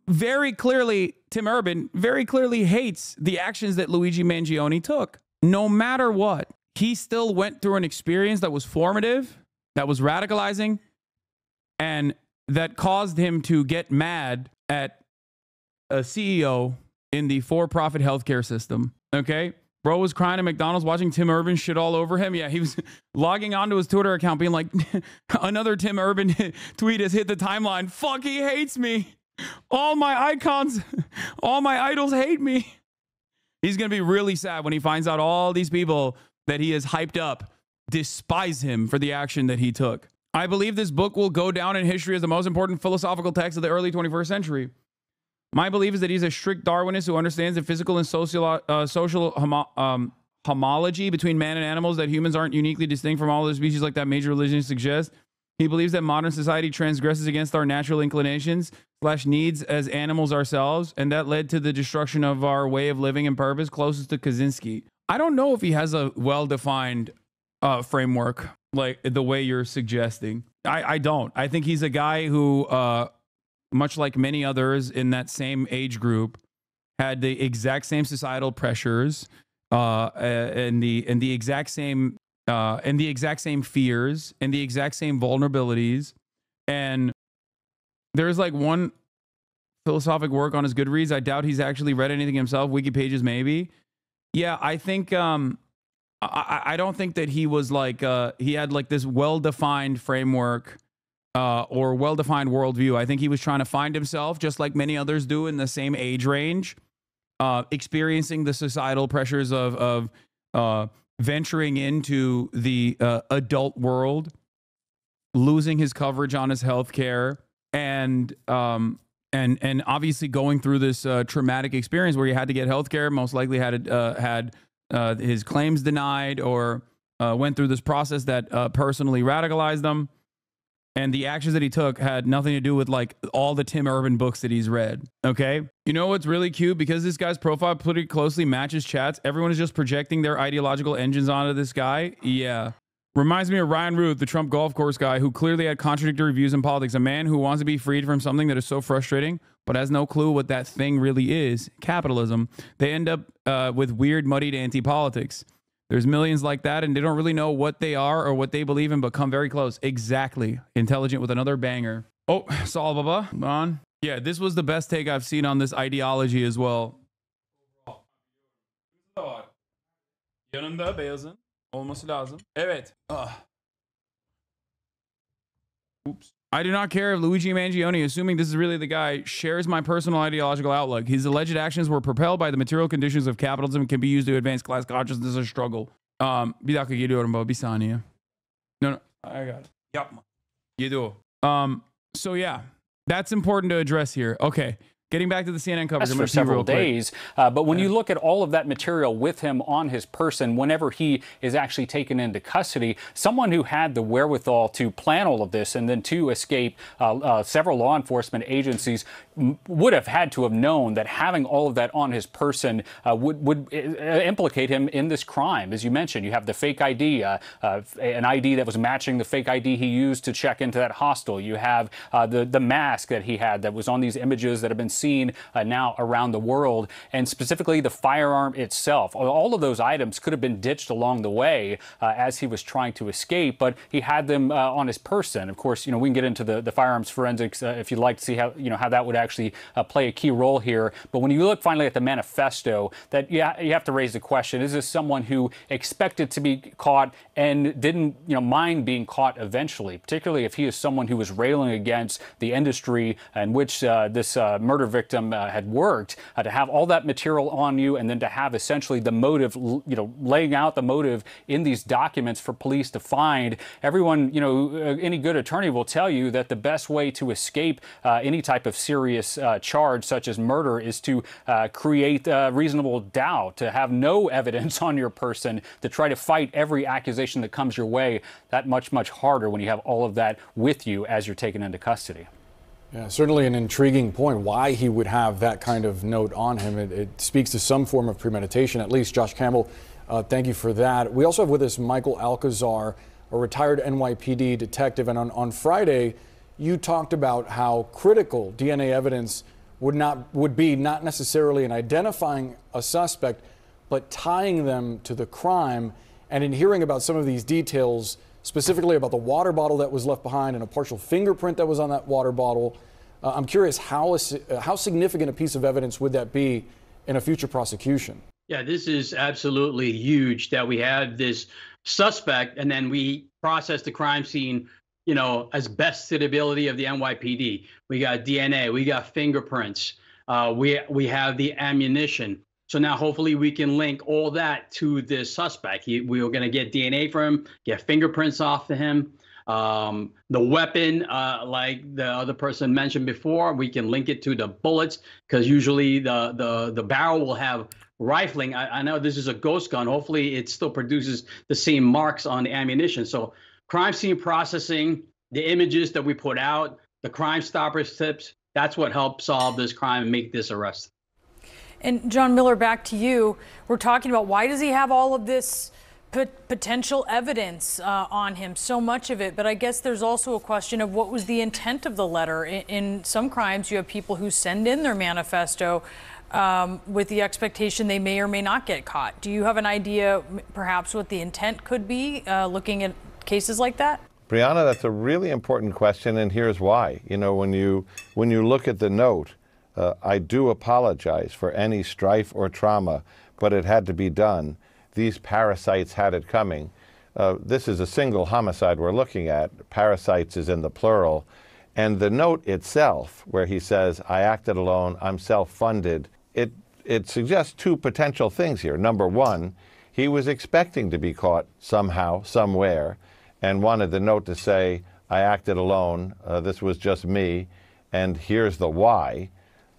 Tim Urban very clearly hates the actions that Luigi Mangione took. No matter what, he still went through an experience that was formative, that was radicalizing, and that caused him to get mad at a CEO in the for-profit healthcare system. Okay? Bro was crying at McDonald's watching Tim Urban shit all over him. Yeah, he was logging onto his Twitter account being like, another Tim Urban tweet has hit the timeline. Fuck, he hates me. All my icons, all my idols hate me. He's going to be really sad when he finds out all these people that he has hyped up despise him for the action that he took. I believe this book will go down in history as the most important philosophical text of the early 21st century. My belief is that he's a strict Darwinist who understands the physical and social homology between man and animals, that humans aren't uniquely distinct from all other species like that major religions suggest. He believes that modern society transgresses against our natural inclinations / needs as animals ourselves, and that led to the destruction of our way of living and purpose, closest to Kaczynski. I don't know if he has a well-defined framework like the way you're suggesting. I don't. I think he's a guy who, much like many others in that same age group, had the exact same societal pressures and the exact same fears and the exact same vulnerabilities. And there's like one philosophic work on his Goodreads. I doubt he's actually read anything himself. Wiki pages, maybe. Yeah, I think I don't think that he was like he had like this well-defined framework or well-defined worldview. I think he was trying to find himself, just like many others do in the same age range, experiencing the societal pressures of venturing into the adult world, losing his coverage on his health care, and obviously going through this traumatic experience where he had to get health care, most likely had his claims denied, or went through this process that personally radicalized him. And the actions that he took had nothing to do with like all the Tim Urban books that he's read. Okay. You know what's really cute? Because this guy's profile pretty closely matches chats, everyone is just projecting their ideological engines onto this guy. Yeah. Reminds me of Ryan Ruth, the Trump golf course guy who clearly had contradictory views in politics. A man who wants to be freed from something that is so frustrating, but has no clue what that thing really is. Capitalism. They end up with weird, muddied anti-politics. There's millions like that, and they don't really know what they are or what they believe in, but come very close. Exactly. Intelligent with another banger. Oh, Saul Baba, on. Yeah, this was the best take I've seen on this ideology as well. Yanında beyazın olması lazım. Evet. Oops. I do not care if Luigi Mangione, assuming this is really the guy, shares my personal ideological outlook. His alleged actions were propelled by the material conditions of capitalism and can be used to advance class consciousness or struggle. Bir dakika geliyorum baba, bir saniye. No, I got it. Yapma. Geliyor. So yeah, that's important to address here. Okay. Getting back to the CNN coverage for several days. But when you look at all of that material with him on his person, whenever he is actually taken into custody, someone who had the wherewithal to plan all of this and then to escape several law enforcement agencies would have had to have known that having all of that on his person would implicate him in this crime. As you mentioned, you have the fake ID, an ID that was matching the fake ID he used to check into that hostel. You have the mask that he had that was on these images that have been seen now around the world, and specifically the firearm itself. All of those items could have been ditched along the way as he was trying to escape, but he had them on his person. Of course, we can get into the firearms forensics if you'd like to see how that would actually play a key role here. But when you look finally at the manifesto, that you have to raise the question: is this someone who expected to be caught and didn't mind being caught eventually? Particularly if he is someone who was railing against the industry in which this murder victim had worked, to have all that material on you and then to have essentially the motive, laying out the motive in these documents for police to find. Everyone, any good attorney will tell you that the best way to escape any type of serious charge such as murder is to create reasonable doubt, to have no evidence on your person, to try to fight every accusation that comes your way. That much harder when you have all of that with you as you're taken into custody. Yeah, certainly an intriguing point why he would have that kind of note on him. It speaks to some form of premeditation, at least. Josh Campbell, thank you for that. We also have with us Michael Alcazar, a retired NYPD detective. And on Friday, you talked about how critical DNA evidence would be not necessarily in identifying a suspect, but tying them to the crime. And in hearing about some of these details, specifically about the water bottle that was left behind and a partial fingerprint that was on that water bottle, I'm curious how significant a piece of evidence would that be in a future prosecution? Yeah, this is absolutely huge that we have this suspect and then we process the crime scene, as best to the ability of the NYPD. We got DNA, we got fingerprints, we have the ammunition. So now hopefully we can link all that to this suspect. We are going to get DNA from him, get fingerprints off of him. The weapon, like the other person mentioned before, we can link it to the bullets because usually the barrel will have rifling. I know this is a ghost gun. Hopefully it still produces the same marks on the ammunition. So crime scene processing, the images that we put out, the Crime Stoppers tips, that's what helped solve this crime and make this arrest. And John Miller, back to you. We're talking about why does he have all of this potential evidence on him, so much of it, but I guess there's also a question of what was the intent of the letter. In some crimes, you have people who send in their manifesto with the expectation they may or may not get caught. Do you have an idea perhaps what the intent could be looking at cases like that? Brianna, that's a really important question, and here's why. When you look at the note, I do apologize for any strife or trauma, but it had to be done. These parasites had it coming. This is a single homicide we're looking at. Parasites is in the plural. And the note itself, where he says, I acted alone, I'm self-funded, it suggests two potential things here. Number one, he was expecting to be caught somehow, somewhere, and wanted the note to say, I acted alone, this was just me, and here's the why.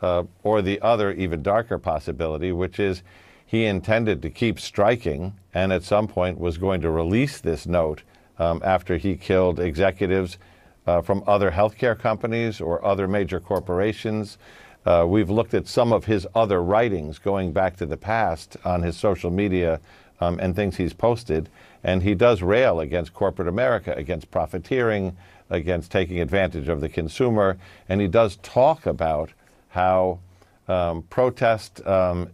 Or the other, even darker possibility, which is he intended to keep striking and at some point was going to release this note after he killed executives from other healthcare companies or other major corporations. We've looked at some of his other writings going back to the past on his social media and things he's posted, and he does rail against corporate America, against profiteering, against taking advantage of the consumer, and he does talk about how protest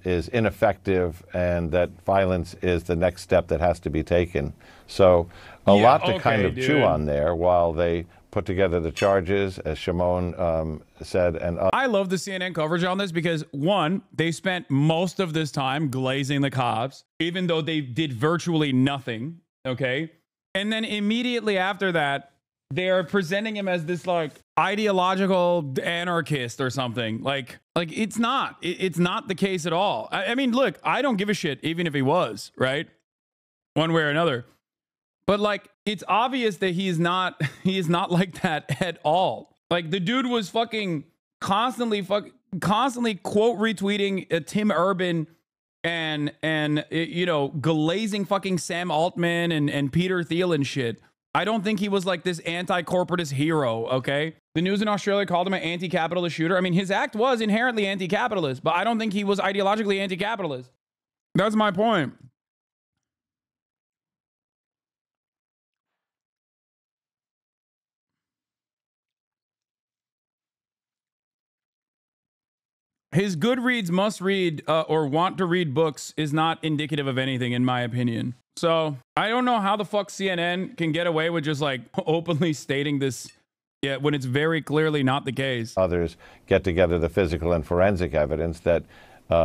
is ineffective and that violence is the next step that has to be taken. So a lot to kind of chew on there while they put together the charges, as Shimon said. And I love the CNN coverage on this because, one, they spent most of this time glazing the cops, even though they did virtually nothing, okay? And then immediately after that, they're presenting him as this like ideological anarchist or something. Like it's not the case at all. I mean, look, I don't give a shit even if he was, right? One way or another. But like, it's obvious that he is not like that at all. Like the dude was fucking constantly constantly quote retweeting Tim Urban and you know, glazing fucking Sam Altman and Peter Thiel and shit. I don't think he was like this anti-corporatist hero, okay? The news in Australia called him an anti-capitalist shooter. I mean, his act was inherently anti-capitalist, but I don't think he was ideologically anti-capitalist. That's my point. His Goodreads must read or want to read books is not indicative of anything, in my opinion. So I don't know how the fuck CNN can get away with just like openly stating this when it's very clearly not the case. Others get together the physical and forensic evidence that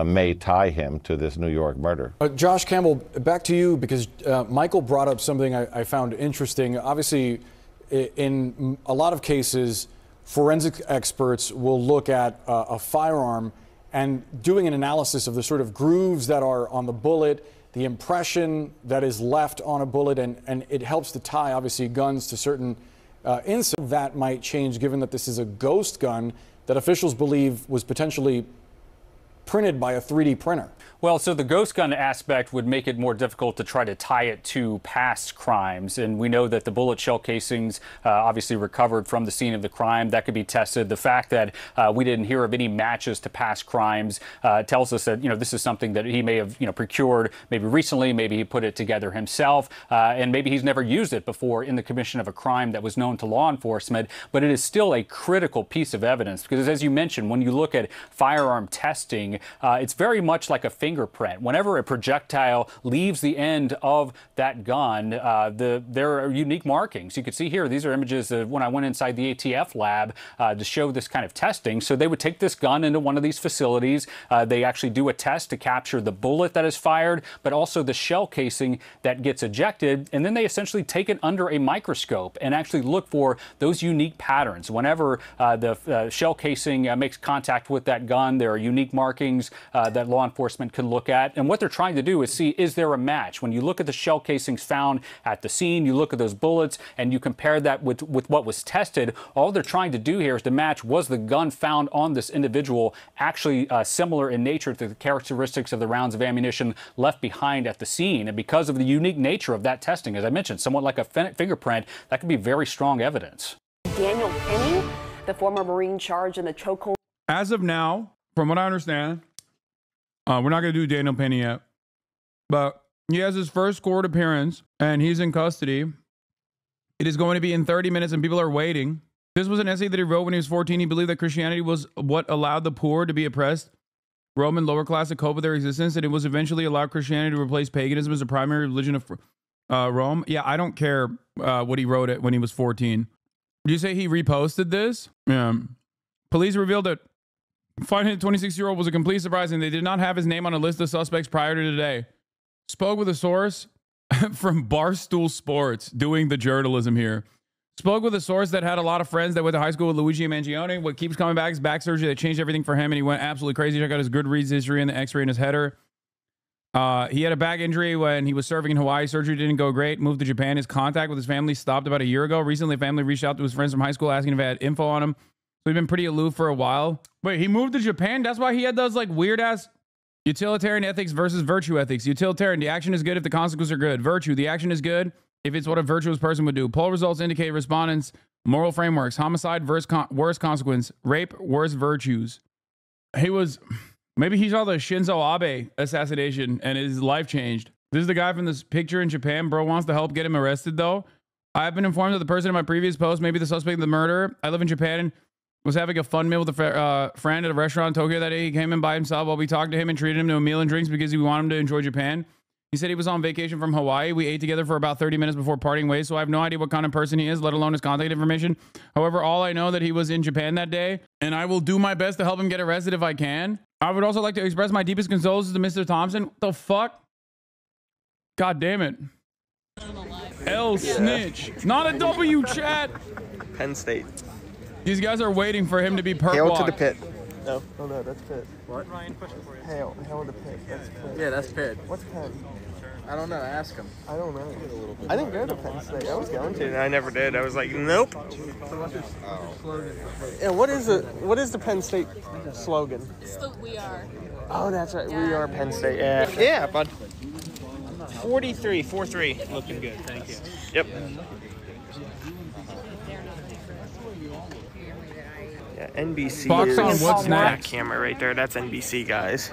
may tie him to this New York murder. Josh Campbell, back to you, because Michael brought up something I found interesting. Obviously, in a lot of cases, forensic experts will look at a firearm and doing an analysis of the sort of grooves that are on the bullet, the impression that is left on a bullet, and it helps to tie, obviously, guns to certain incidents. That might change given that this is a ghost gun that officials believe was potentially printed by a 3D printer. Well, so the ghost gun aspect would make it more difficult to try to tie it to past crimes. And we know that the bullet shell casings obviously recovered from the scene of the crime. That could be tested. The fact that we didn't hear of any matches to past crimes tells us that, you know, this is something that he may have, you know, procured maybe recently. Maybe he put it together himself. And maybe he's never used it before in the commission of a crime that was known to law enforcement. But it is still a critical piece of evidence because, as you mentioned, when you look at firearm testing, it's very much like a fingerprint. Whenever a projectile leaves the end of that gun, there are unique markings. You can see here, these are images of when I went inside the ATF lab to show this kind of testing. So they would take this gun into one of these facilities. They actually do a test to capture the bullet that is fired, but also the shell casing that gets ejected. And then they essentially take it under a microscope and actually look for those unique patterns. Whenever the shell casing makes contact with that gun, there are unique markings that law enforcement can look at. And what they're trying to do is see, is there a match? When you look at the shell casings found at the scene, you look at those bullets and you compare that with what was tested, all they're trying to do here is to match, was the gun found on this individual actually similar in nature to the characteristics of the rounds of ammunition left behind at the scene? And because of the unique nature of that testing, as I mentioned, somewhat like a fingerprint, that could be very strong evidence. Daniel Penny, the former Marine charged in the chokehold. As of now, from what I understand, we're not going to do Daniel Penny yet, but he has his first court appearance and he's in custody. It is going to be in 30 minutes and people are waiting. This was an essay that he wrote when he was 14. He believed that Christianity was what allowed the poor to be oppressed, Roman lower class to cope with their existence, and it was eventually allowed Christianity to replace paganism as the primary religion of Rome. Yeah, I don't care what he wrote it when he was 14. Did you say he reposted this? Yeah. Police revealed that finding the 26-year-old was a complete surprise, and they did not have his name on a list of suspects prior to today. Spoke with a source from Barstool Sports, doing the journalism here. Spoke with a source that had a lot of friends that went to high school with Luigi Mangione. What keeps coming back is back surgery that changed everything for him, and he went absolutely crazy. Check out his Goodreads history and the x-ray in his header. He had a back injury when he was serving in Hawaii. Surgery didn't go great. Moved to Japan. His contact with his family stopped about a year ago. Recently, family reached out to his friends from high school asking if they had info on him. So he's been pretty aloof for a while. Wait, he moved to Japan? That's why he had those like weird ass utilitarian ethics versus virtue ethics. Utilitarian, the action is good if the consequences are good. Virtue, the action is good if it's what a virtuous person would do. Poll results indicate respondents' moral frameworks. Homicide, worst consequence. Rape, worst virtues. He was, maybe he saw the Shinzo Abe assassination and his life changed. This is the guy from this picture in Japan. Bro wants to help get him arrested though. I've been informed that the person in my previous post may be the suspect of the murder. I live in Japan and was having a fun meal with a friend at a restaurant in Tokyo that day. He came in by himself while we talked to him and treated him to a meal and drinks because we wanted him to enjoy Japan. He said he was on vacation from Hawaii. We ate together for about 30 minutes before parting ways, so I have no idea what kind of person he is, let alone his contact information. However, all I know that he was in Japan that day, and I will do my best to help him get arrested if I can. I would also like to express my deepest condolences to Mr. Thompson. What the fuck? God damn it. L snitch. Not a W, chat. Penn State. These guys are waiting for him to be perp Hail walked. to the pit. No, no, that's pit. What? Ryan, question for you. Hail to pit. That's pit. Yeah, that's pit. What's Penn? I don't know. Ask him. I don't know. I didn't go to Penn State. I was going to, and I never did. I was like, nope. Yeah, what is it? What is the Penn State slogan? It's the "We Are." Oh, that's right. Yeah. We are Penn State. Yeah. Yeah, bud. 43. Looking good. Thank you. Yep. Yeah, NBC Fox is on what's that next? camera right there. That's NBC, guys.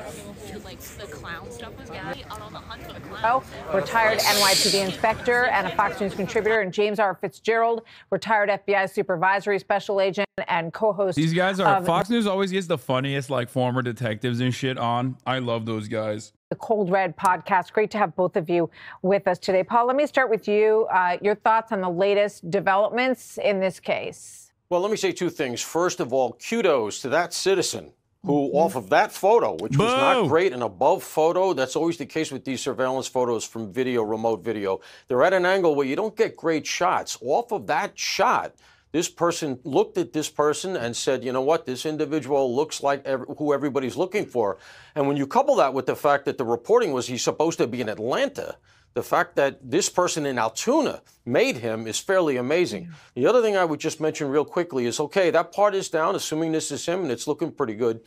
Like the clown stuff was out on the hunt for the clown. Retired NYPD inspector and a Fox News contributor, and James R. Fitzgerald, retired FBI supervisory special agent and co-host. These guys are Fox News always gets the funniest like former detectives and shit on. I love those guys. The Cold Red podcast. Great to have both of you with us today. Paul, let me start with you. Your thoughts on the latest developments in this case? Well, let me say two things. First of all, kudos to that citizen who, off of that photo, which was not great, an above photo, that's always the case with these surveillance photos from video, remote video. They're at an angle where you don't get great shots. Off of that shot, this person looked at this person and said, you know what, this individual looks like who everybody's looking for. And when you couple that with the fact that the reporting was he's supposed to be in Atlanta, the fact that this person in Altoona made him is fairly amazing. The other thing I would just mention real quickly is, okay, that part is down, assuming this is him, and it's looking pretty good.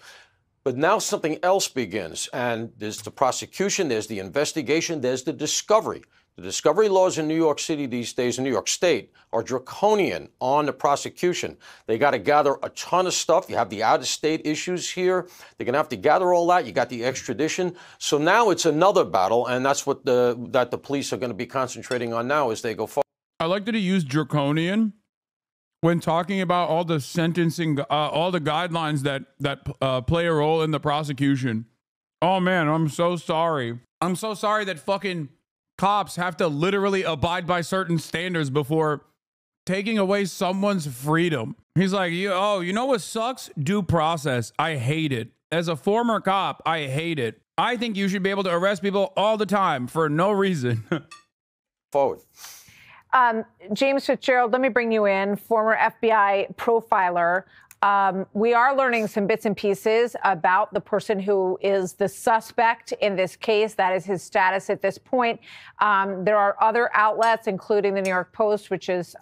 But now something else begins, and there's the prosecution, there's the investigation, there's the discovery. The discovery laws in New York City these days, in New York State, are draconian on the prosecution. They got to gather a ton of stuff. You have the out-of-state issues here. They're going to have to gather all that. You got the extradition. So now it's another battle, and that's what the police are going to be concentrating on now as they go forward. I like that he used draconian when talking about all the sentencing, all the guidelines that play a role in the prosecution. Oh man, I'm so sorry. I'm so sorry that fucking cops have to literally abide by certain standards before taking away someone's freedom. He's like, you know what sucks? Due process. I hate it. As a former cop, I hate it. I think you should be able to arrest people all the time for no reason. Forward. James Fitzgerald, let me bring you in, former FBI profiler. We are learning some bits and pieces about the person who is the suspect in this case. That is his status at this point. There are other outlets, including the New York Post, which is...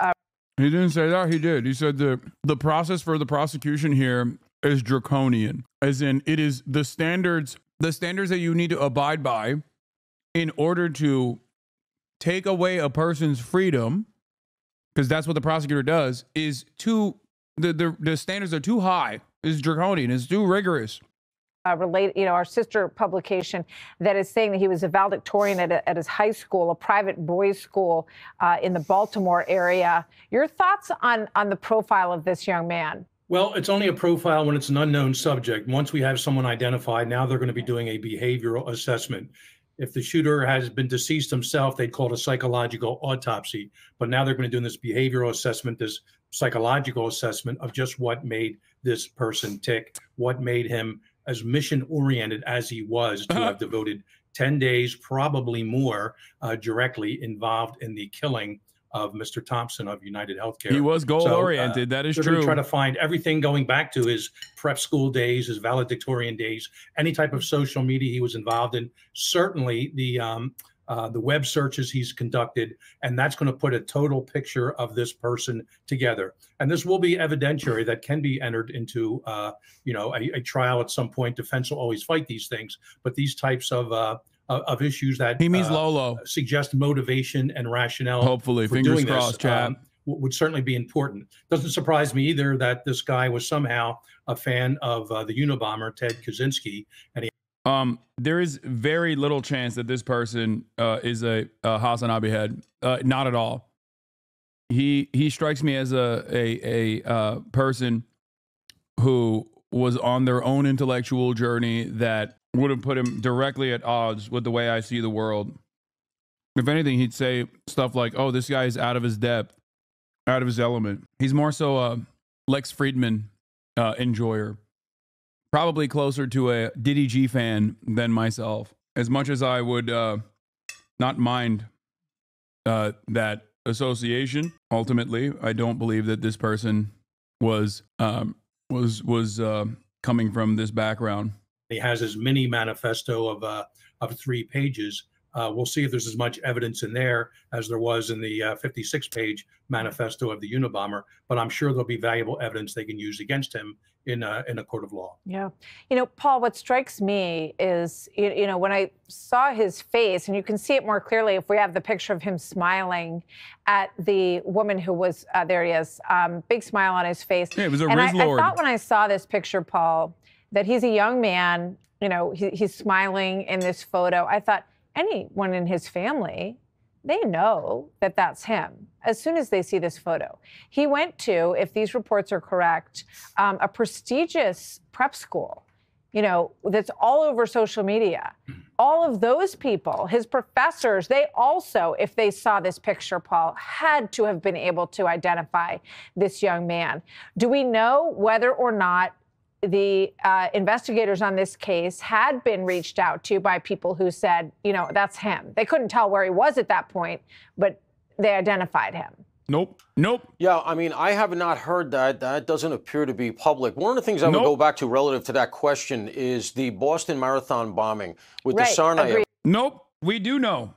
He didn't say that. He did. He said the process for the prosecution here is draconian, as in it is the standards that you need to abide by in order to take away a person's freedom, because that's what the prosecutor does, is too... The standards are too high. It's draconian. It's too rigorous. Our sister publication that is saying that he was a valedictorian at his high school, a private boys' school in the Baltimore area. Your thoughts on the profile of this young man? Well, it's only a profile when it's an unknown subject. Once we have someone identified, now they're going to be doing a behavioral assessment. If the shooter has been deceased himself, they'd call it a psychological autopsy. But now they're going to do this behavioral assessment, this psychological assessment of just what made this person tick, what made him as mission-oriented as he was to have devoted 10 days, probably more, directly involved in the killing of Mr. Thompson of United Healthcare. He was goal-oriented. That is true. They're going to try to find everything going back to his prep school days, his valedictorian days, any type of social media he was involved in. Certainly the web searches he's conducted, and that's going to put a total picture of this person together. And this will be evidentiary that can be entered into, a trial at some point. Defense will always fight these things, but these types of issues that he means Lolo suggest motivation and rationale. Hopefully, fingers crossed, Chad. Would certainly be important. Doesn't surprise me either that this guy was somehow a fan of the Unabomber Ted Kaczynski, and he. There is very little chance that this person is a HasanAbi head. Not at all. He strikes me as a person who was on their own intellectual journey that would have put him directly at odds with the way I see the world. If anything, he'd say stuff like, "Oh, this guy is out of his depth, out of his element." He's more so a Lex Friedman enjoyer. Probably closer to a Diddy G fan than myself. As much as I would not mind that association, ultimately, I don't believe that this person was coming from this background. He has his mini manifesto of 3 pages We'll see if there's as much evidence in there as there was in the 56-page manifesto of the Unabomber, but I'm sure there'll be valuable evidence they can use against him in a court of law. Yeah. You know, Paul, what strikes me is, you know, when I saw his face, and you can see it more clearly if we have the picture of him smiling at the woman who was, there he is, big smile on his face. Yeah, it was a and Riz Lord. I thought when I saw this picture, Paul, that he's a young man, you know, he's smiling in this photo. I thought anyone in his family, they know that that's him as soon as they see this photo. He went to, if these reports are correct, a prestigious prep school, you know, that's all over social media. All of those people, his professors, they also, if they saw this picture, Paul, had to have been able to identify this young man. Do we know whether or not the investigators on this case had been reached out to by people who said, you know, that's him? They couldn't tell where he was at that point, but they identified him. Nope. Nope. Yeah, I mean, I have not heard that. That doesn't appear to be public. One of the things I would go back to relative to that question is the Boston Marathon bombing with the Tsarnaev. Nope. We do know.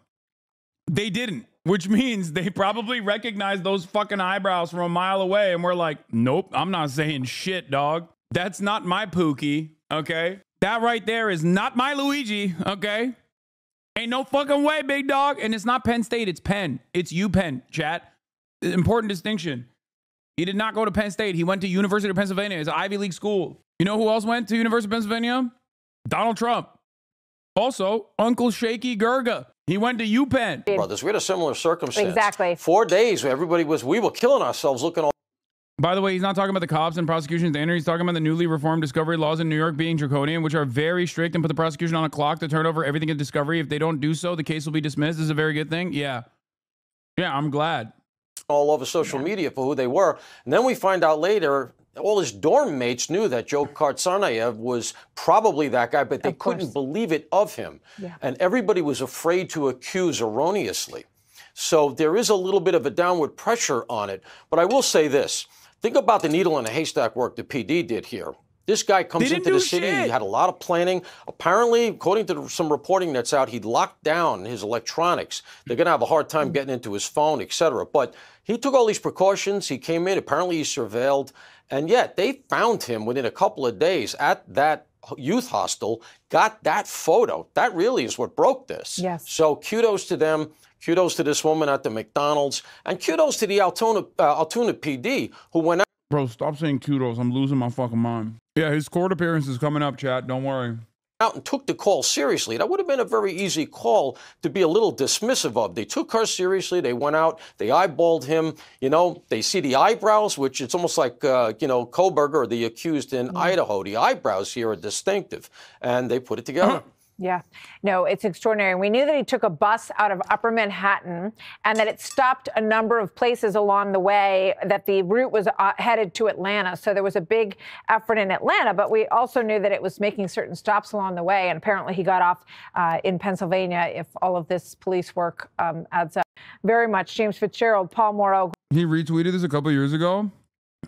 They didn't, which means they probably recognized those fucking eyebrows from a mile away, and we're like, nope, I'm not saying shit, dog. That's not my Pookie, okay? That right there is not my Luigi, okay? Ain't no fucking way, big dog. And it's not Penn State, it's Penn. It's UPenn, chat. Important distinction. He did not go to Penn State. He went to University of Pennsylvania. It's an Ivy League school. You know who else went to University of Pennsylvania? Donald Trump. Also, Uncle Shaky Gurga. He went to UPenn. Brothers, we had a similar circumstance. Exactly. 4 days, everybody we were killing ourselves looking all. By the way, he's not talking about the cops and prosecution standard. He's talking about the newly reformed discovery laws in New York being draconian, which are very strict and put the prosecution on a clock to turn over everything in discovery. If they don't do so, the case will be dismissed. This is a very good thing. Yeah. Yeah, I'm glad. All over social media for who they were. And then we find out later, all his dorm mates knew that Joe Tsarnaev was probably that guy, but they couldn't believe it of him. Yeah. And everybody was afraid to accuse erroneously. So there is a little bit of a downward pressure on it. But I will say this. Think about the needle in a haystack work the PD did here. This guy comes into the city. He had a lot of planning. Apparently, according to some reporting that's out, he locked down his electronics. They're going to have a hard time getting into his phone, etc. But he took all these precautions. He came in. Apparently, he surveilled. And yet, they found him within a couple of days at that youth hostel, got that photo. That really is what broke this. Yes. So kudos to them. Kudos to this woman at the McDonald's. And kudos to the Altoona PD who went out. Bro, stop saying kudos. I'm losing my fucking mind. Yeah, his court appearance is coming up, chat. Don't worry. Out and took the call seriously. That would have been a very easy call to be a little dismissive of. They took her seriously. They went out. They eyeballed him. You know, they see the eyebrows, which it's almost like, you know, Koberger, the accused in Idaho. The eyebrows here are distinctive. And they put it together. Yeah, no, it's extraordinary. We knew that he took a bus out of Upper Manhattan and that it stopped a number of places along the way, that the route was headed to Atlanta. So there was a big effort in Atlanta, but we also knew that it was making certain stops along the way. And apparently he got off in Pennsylvania, if all of this police work adds up. Very much. James Fitzgerald, Paul Morrow. He retweeted this a couple years ago.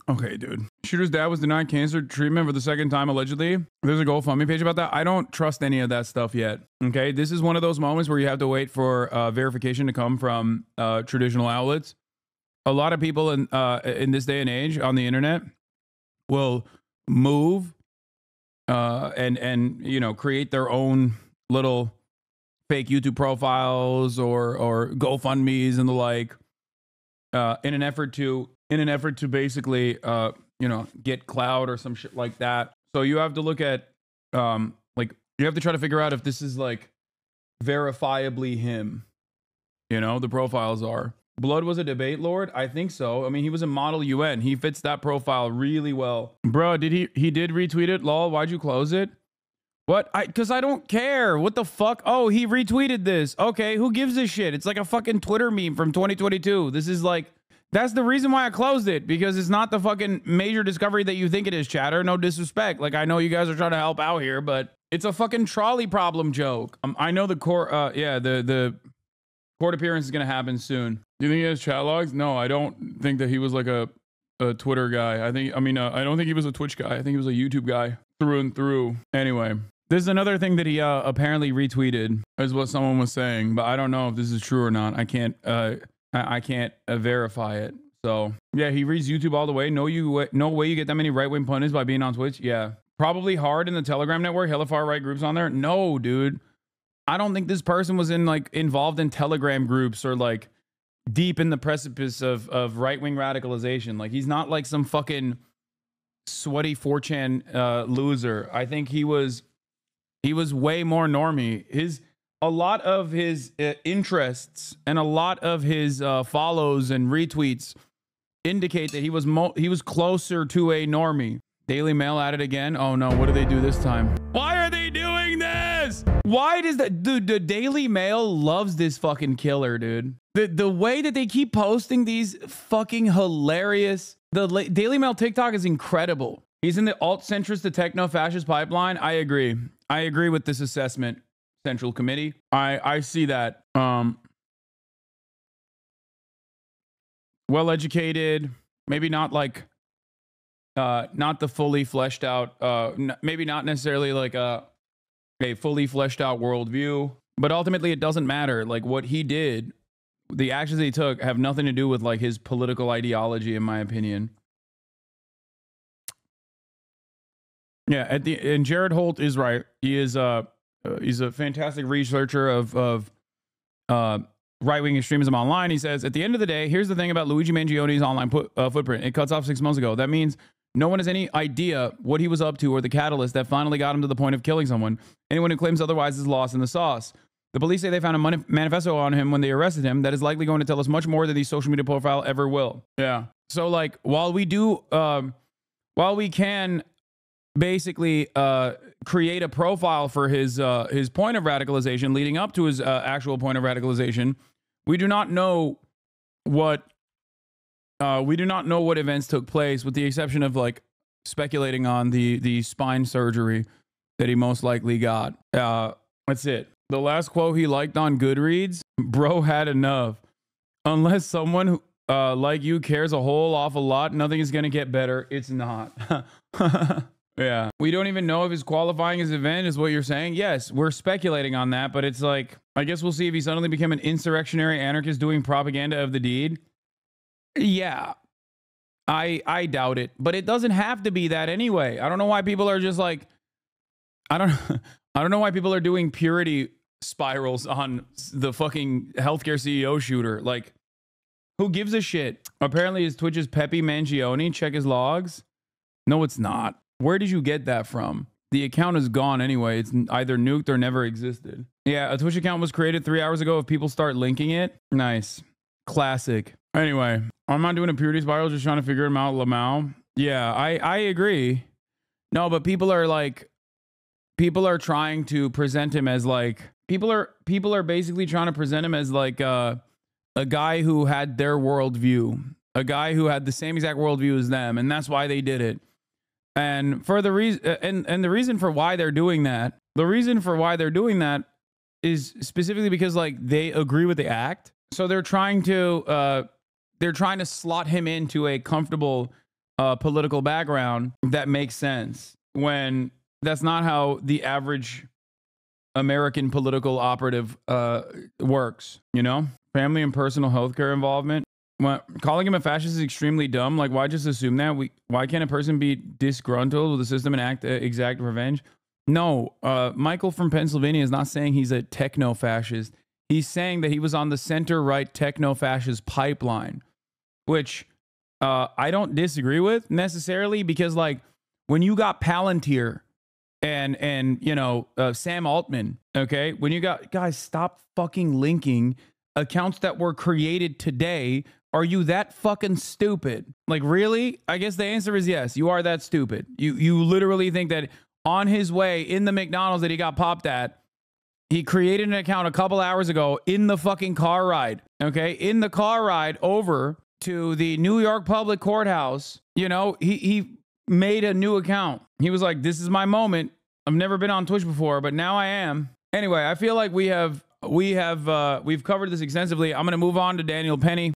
Okay, dude. Shooter's dad was denied cancer treatment for the second time, allegedly. There's a GoFundMe page about that. I don't trust any of that stuff yet. Okay, this is one of those moments where you have to wait for verification to come from traditional outlets. A lot of people in this day and age on the internet will move and you know, create their own little fake YouTube profiles or GoFundMes and the like in an effort to basically, you know, get clout or some shit like that. So you have to look at, like, you have to try to figure out if this is like verifiably him. You know, the profiles are. Blood was a debate lord? I think so. I mean, he was a model UN. He fits that profile really well. Bro, he did retweet it? Lol, why'd you close it? What? Because I don't care. What the fuck? Oh, he retweeted this. Okay, who gives a shit? It's like a fucking Twitter meme from 2022. This is like... That's the reason why I closed it, because it's not the fucking major discovery that you think it is, chatter. No disrespect. Like, I know you guys are trying to help out here, but it's a fucking trolley problem joke. I know the court, the court appearance is going to happen soon. Do you think he has chat logs? No, I don't think that he was like a Twitter guy. I don't think he was a Twitch guy. I think he was a YouTube guy through and through. Anyway, There's another thing that he apparently retweeted, is what someone was saying, but I don't know if this is true or not. I can't verify it. So yeah, he reads YouTube all the way. No way you get that many right-wing pundits by being on Twitch. Yeah, probably hard in the Telegram network. Hella far right groups on there. No, dude, I don't think this person was involved in Telegram groups or like deep in the precipice of right-wing radicalization. Like, he's not like some fucking sweaty 4chan loser. I think he was way more normie. A lot of his interests and a lot of his follows and retweets indicate that he was closer to a normie. Daily Mail at it again. Oh no, what do they do this time? Why are they doing this? Why does that, dude? The Daily Mail loves this fucking killer, dude. The way that they keep posting these fucking hilarious. The Daily Mail TikTok is incredible. He's in the alt-centrist to techno-fascist pipeline. I agree. I agree with this assessment, Central Committee. I see that. Well-educated, maybe not like, not the fully fleshed out, maybe not necessarily like a fully fleshed out worldview, but ultimately it doesn't matter. Like, what he did, the actions that he took have nothing to do with like his political ideology, in my opinion. Yeah, and Jared Holt is right. He is he's a fantastic researcher of right-wing extremism online. He says, at the end of the day, here's the thing about Luigi Mangioni's online footprint. It cuts off 6 months ago. That means no one has any idea what he was up to or the catalyst that finally got him to the point of killing someone. Anyone who claims otherwise is lost in the sauce. The police say they found a manifesto on him when they arrested him that is likely going to tell us much more than the social media profile ever will. Yeah. So like, while we can basically create a profile for his point of radicalization leading up to his actual point of radicalization, we do not know what events took place, with the exception of like speculating on the spine surgery that he most likely got. That's it. The last quote he liked on Goodreads: bro had enough. Unless someone like you cares a whole awful lot, nothing is gonna get better. It's not. Yeah. We don't even know if he's qualifying his event, is what you're saying? Yes, we're speculating on that, but it's like, I guess we'll see if he suddenly became an insurrectionary anarchist doing propaganda of the deed. Yeah. I doubt it, but it doesn't have to be that anyway. I don't know why people are just like, I don't know why people are doing purity spirals on the fucking healthcare CEO shooter. Like, who gives a shit? Apparently his Twitch is Pepe Mangione. Check his logs. No, it's not. Where did you get that from? The account is gone anyway. It's either nuked or never existed. Yeah, a Twitch account was created 3 hours ago. If people start linking it, nice. Classic. Anyway, I'm not doing a purity spiral, just trying to figure him out, Lamau. Yeah, I agree. No, but people are trying to present him as like, people are basically trying to present him as like a guy who had their worldview, a guy who had the same exact worldview as them, and that's why they did it. And for the reason, and the reason for why they're doing that, is specifically because like they agree with the act. So they're trying to slot him into a comfortable political background that makes sense, when that's not how the average American political operative works, you know? Family and personal healthcare involvement. Calling him a fascist is extremely dumb. Like, why just assume that? Why can't a person be disgruntled with the system and exact revenge? No, Michael from Pennsylvania is not saying he's a techno-fascist. He's saying that he was on the center-right techno-fascist pipeline, which I don't disagree with necessarily, because like, when you got Palantir and you know, Sam Altman, okay, when you got, guys, stop fucking linking accounts that were created today. Are you that fucking stupid? Like, really? I guess the answer is yes. You are that stupid. You literally think that on his way in the McDonald's that he got popped at, he created an account a couple hours ago in the fucking car ride, okay? In the car ride over to the New York Public Courthouse, you know, he made a new account. He was like, this is my moment. I've never been on Twitch before, but now I am. Anyway, I feel like we've covered this extensively. I'm going to move on to Daniel Penny.